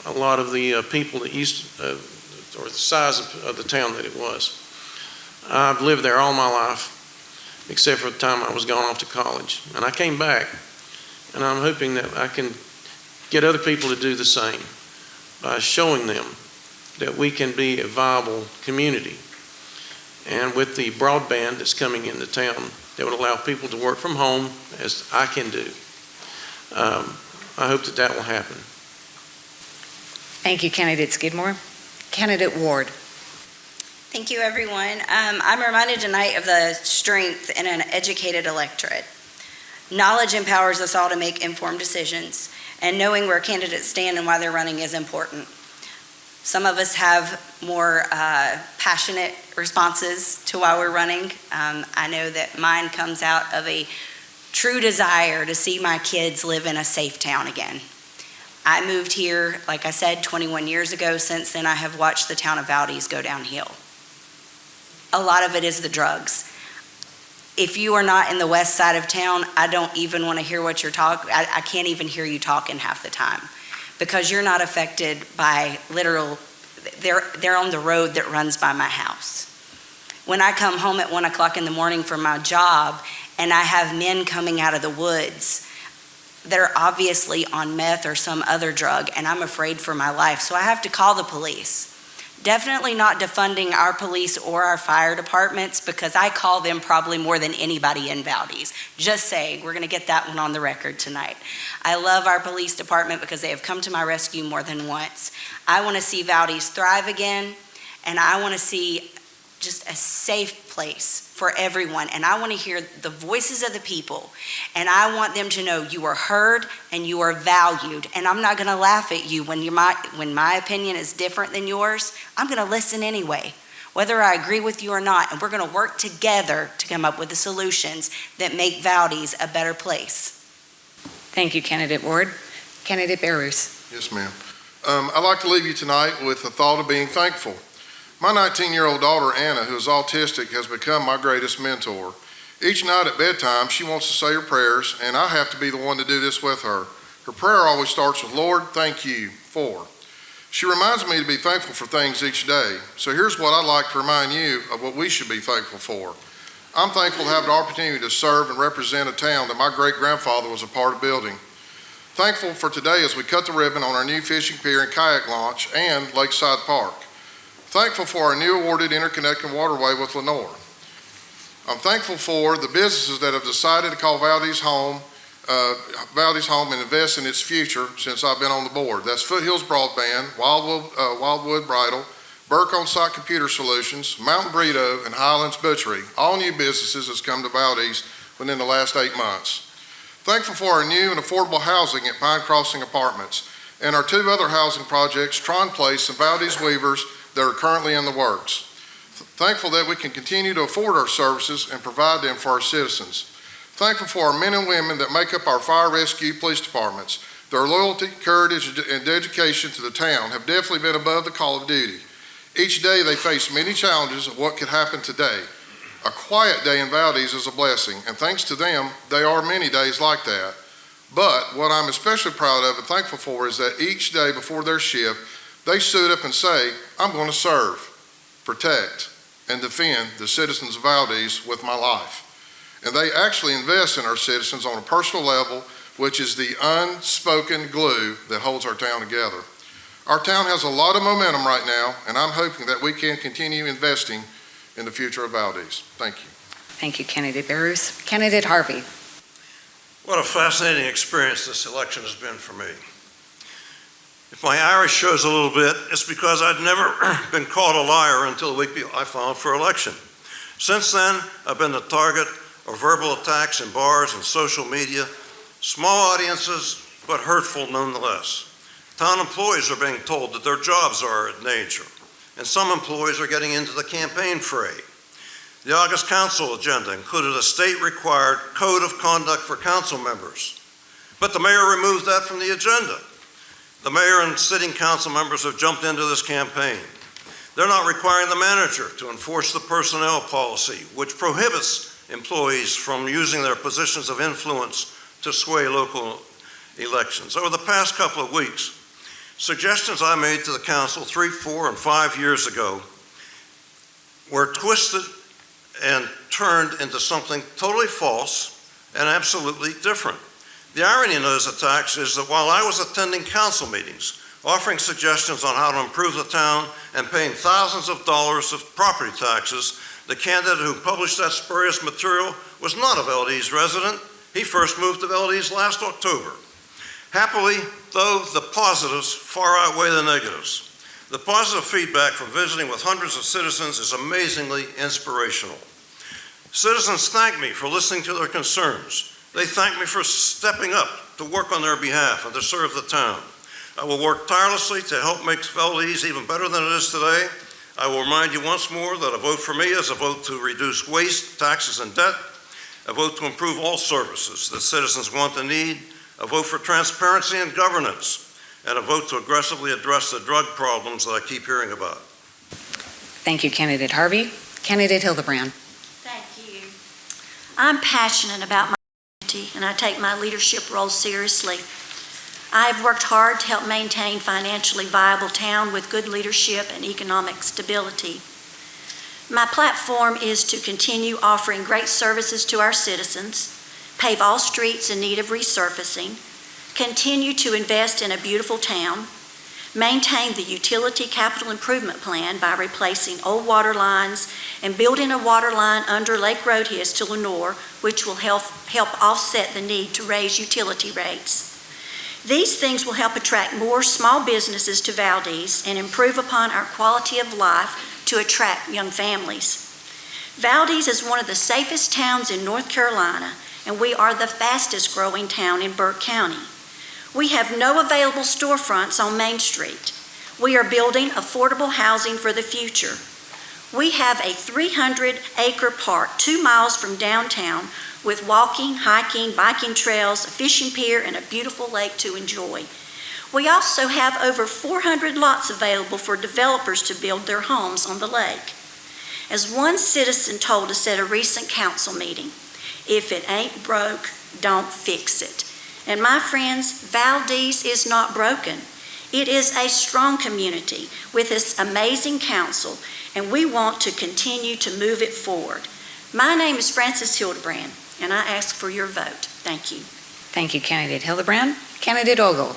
a lot of the people that used to, or the size of the town that it was. I've lived there all my life, except for the time I was gone off to college. And I came back, and I'm hoping that I can get other people to do the same by showing them that we can be a viable community. And with the broadband that's coming into town, that would allow people to work from home, as I can do. I hope that that will happen. Thank you, Candidate Skidmore. Candidate Ward. Thank you, everyone. I'm reminded tonight of the strength in an educated electorate. Knowledge empowers us all to make informed decisions, and knowing where candidates stand and why they're running is important. Some of us have more passionate responses to why we're running. I know that mine comes out of a true desire to see my kids live in a safe town again. I moved here, like I said, 21 years ago. Since then, I have watched the town of Valdez go downhill. A lot of it is the drugs. If you are not in the west side of town, I don't even want to hear what you're talking. I can't even hear you talking half the time because you're not affected by they're on the road that runs by my house. When I come home at 1 o'clock in the morning from my job and I have men coming out of the woods that are obviously on meth or some other drug, and I'm afraid for my life, so I have to call the police. Definitely not defunding our police or our fire departments because I call them probably more than anybody in Valdez. Just saying, we're going to get that one on the record tonight. I love our police department because they have come to my rescue more than once. I want to see Valdez thrive again, and I want to see just a safe place for everyone. And I want to hear the voices of the people, and I want them to know you are heard and you are valued. And I'm not going to laugh at you when my opinion is different than yours. I'm going to listen anyway, whether I agree with you or not. And we're going to work together to come up with the solutions that make Valdez a better place. Thank you, Candidate Ward. Candidate Barus. Yes, ma'am. I'd like to leave you tonight with the thought of being thankful. My 19-year-old daughter, Anna, who is autistic, has become my greatest mentor. Each night at bedtime, she wants to say her prayers, and I have to be the one to do this with her. Her prayer always starts with, "Lord, thank you for." She reminds me to be thankful for things each day. So here's what I'd like to remind you of what we should be thankful for. I'm thankful to have the opportunity to serve and represent a town that my great-grandfather was a part of building. Thankful for today as we cut the ribbon on our new fishing pier and kayak launch and Lakeside Park. Thankful for our new awarded interconnecting waterway with Lenore. I'm thankful for the businesses that have decided to call Valdez home and invest in its future since I've been on the board. That's Foothills Broadband, Wildwood Bridal, Burke On-Site Computer Solutions, Mountain Burrito, and Highlands Butchery, all new businesses that's come to Valdez within the last 8 months. Thankful for our new and affordable housing at Pine Crossing Apartments and our 2 other housing projects, Tron Place and Valdez Weavers, that are currently in the works. Thankful that we can continue to afford our services and provide them for our citizens. Thankful for our men and women that make up our fire rescue police departments. Their loyalty, courage, and dedication to the town have definitely been above the call of duty. Each day they face many challenges of what could happen today. A quiet day in Valdez is a blessing, and thanks to them, there are many days like that. But what I'm especially proud of and thankful for is that each day before their shift, they suit up and say, "I'm going to serve, protect, and defend the citizens of Valdez with my life." And they actually invest in our citizens on a personal level, which is the unspoken glue that holds our town together. Our town has a lot of momentum right now, and I'm hoping that we can continue investing in the future of Valdez. Thank you. Thank you, Candidate Barus. Candidate Harvey. What a fascinating experience this election has been for me. If my Irish shows a little bit, it's because I'd never been called a liar until the week I filed for election. Since then, I've been the target of verbal attacks in bars and social media, small audiences, but hurtful nonetheless. Town employees are being told that their jobs are in danger, and some employees are getting into the campaign fray. The August council agenda included a state-required code of conduct for council members, but the mayor removed that from the agenda. The mayor and sitting council members have jumped into this campaign. They're not requiring the manager to enforce the personnel policy, which prohibits employees from using their positions of influence to sway local elections. Over the past couple of weeks, suggestions I made to the council 3, 4, and 5 years ago were twisted and turned into something totally false and absolutely different. The irony in those attacks is that while I was attending council meetings, offering suggestions on how to improve the town and paying thousands of dollars of property taxes, the candidate who published that spurious material was not a Valdez resident. He first moved to Valdez last October. Happily, though, the positives far outweigh the negatives. The positive feedback from visiting with hundreds of citizens is amazingly inspirational. Citizens thank me for listening to their concerns. They thank me for stepping up to work on their behalf and to serve the town. I will work tirelessly to help make Valdez even better than it is today. I will remind you once more that a vote for me is a vote to reduce waste, taxes, and debt. a vote to improve all services that citizens want and need, a vote for transparency and governance, and a vote to aggressively address the drug problems that I keep hearing about. Thank you, Candidate Harvey. Candidate Hildebrand. Thank you. I'm passionate about my community, and I take my leadership role seriously. I have worked hard to help maintain a financially viable town with good leadership and economic stability. My platform is to continue offering great services to our citizens, pave all streets in need of resurfacing, continue to invest in a beautiful town, maintain the utility capital improvement plan by replacing old water lines and building a water line under Lake Roadhead to Lenore, which will help offset the need to raise utility rates. These things will help attract more small businesses to Valdez and improve upon our quality of life to attract young families. Valdez is one of the safest towns in North Carolina, and we are the fastest growing town in Burke County. We have no available storefronts on Main Street. We are building affordable housing for the future. We have a 300-acre park 2 miles from downtown with walking, hiking, biking trails, a fishing pier, and a beautiful lake to enjoy. We also have over 400 lots available for developers to build their homes on the lake. As one citizen told us at a recent council meeting, if it ain't broke, don't fix it. And my friends, Valdez is not broken. It is a strong community with this amazing council, and we want to continue to move it forward. My name is Frances Hildebrand, and I ask for your vote. Thank you. Thank you, Candidate Hildebrand. Candidate Ogle.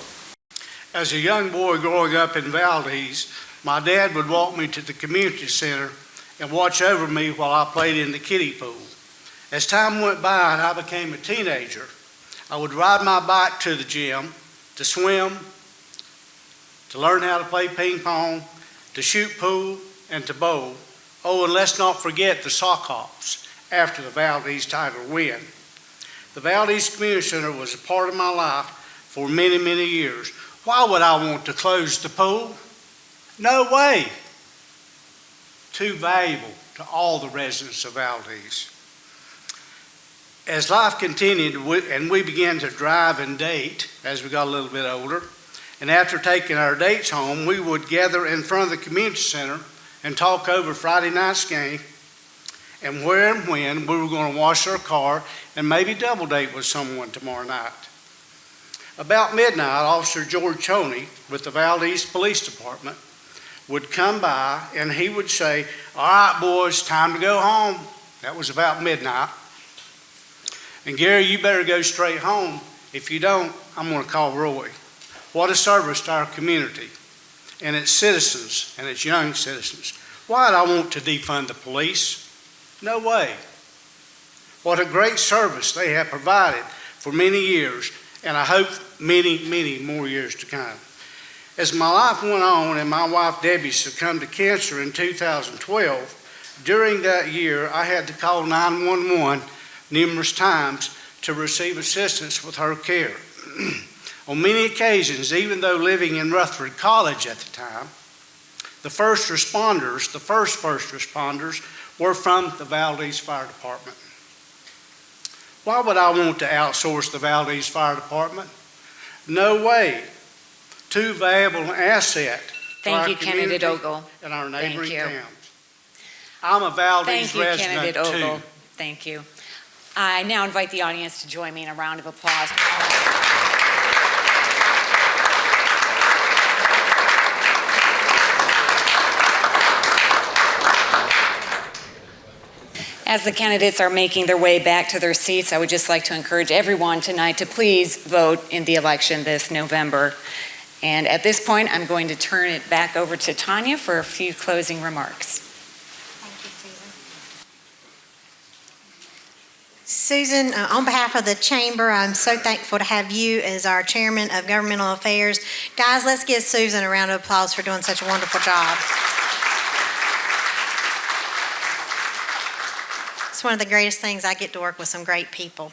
As a young boy growing up in Valdez, my dad would walk me to the community center and watch over me while I played in the kiddie pool. As time went by and I became a teenager, I would ride my bike to the gym, to swim, to learn how to play ping pong, to shoot pool, and to bowl. Oh, and let's not forget the sock hops after the Valdez Tiger win. The Valdez Community Center was a part of my life for many, many years. Why would I want to close the pool? No way. Too valuable to all the residents of Valdez. As life continued and we began to drive and date as we got a little bit older, and after taking our dates home, we would gather in front of the community center and talk over Friday night's game and where and when we were going to wash our car and maybe double date with someone tomorrow night. About midnight, Officer George Choney with the Valdez Police Department would come by and he would say, "All right, boys, time to go home." That was about midnight. "And Gary, you better go straight home. If you don't, I'm going to call Roy." What a service to our community and its citizens and its young citizens. Why would I want to defund the police? No way. What a great service they have provided for many years, and I hope many, many more years to come. As my life went on and my wife Debbie succumbed to cancer in 2012, during that year I had to call 911 numerous times to receive assistance with her care. On many occasions, even though living in Rutherford College at the time, the first responders were from the Valdez Fire Department. Why would I want to outsource the Valdez Fire Department? No way. Too valuable an asset to our Thank you, Candidate Ogle. and our neighboring towns. I'm a Valdez resident too. Thank you, Candidate Ogle. Thank you. I now invite the audience to join me in a round of applause. As the candidates are making their way back to their seats, I would just like to encourage everyone tonight to please vote in the election this November. And at this point, I'm going to turn it back over to Tanya for a few closing remarks. Thank you, Susan. Susan, on behalf of the Chamber, I'm so thankful to have you as our Chairman of Governmental Affairs. Guys, let's give Susan a round of applause for doing such a wonderful job. It's one of the greatest things. I get to work with some great people.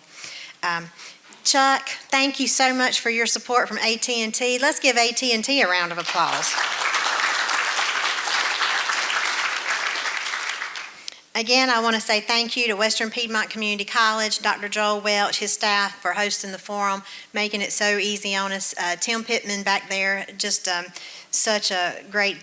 Chuck, thank you so much for your support from AT&T. Let's give AT&T a round of applause. Again, I want to say thank you to Western Piedmont Community College, Dr. Joel Welch, his staff for hosting the forum, making it so easy on us. Tim Pittman back there, just such a great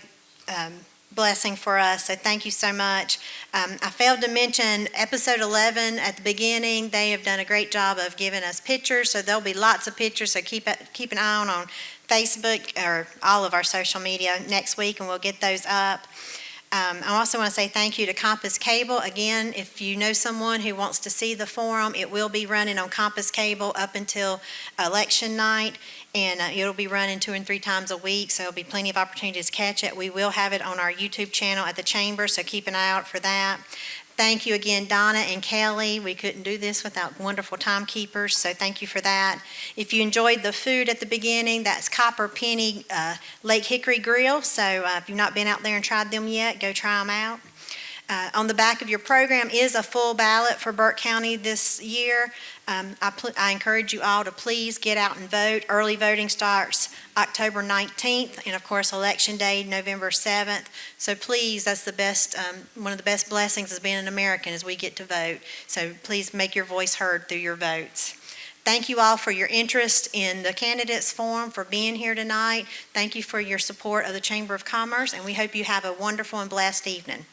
blessing for us, so thank you so much. I failed to mention episode 11 at the beginning. They have done a great job of giving us pictures, so there'll be lots of pictures, so keep an eye on Facebook or all of our social media next week, and we'll get those up. I also want to say thank you to Compass Cable. Again, if you know someone who wants to see the forum, it will be running on Compass Cable up until election night, and it'll be running 2 and 3 times a week, so there'll be plenty of opportunities to catch it. We will have it on our YouTube channel at the Chamber, so keep an eye out for that. Thank you again, Donna and Kelly. We couldn't do this without wonderful timekeepers, so thank you for that. If you enjoyed the food at the beginning, that's Copper Penny Lake Hickory Grill, so if you've not been out there and tried them yet, go try them out. On the back of your program is a full ballot for Burke County this year. I encourage you all to please get out and vote. Early voting starts October 19th, and of course, Election Day, November 7th. So please, that's the best, one of the best blessings of being an American is we get to vote. So please make your voice heard through your votes. Thank you all for your interest in the Candidates Forum, for being here tonight. Thank you for your support of the Chamber of Commerce, and we hope you have a wonderful and blessed evening.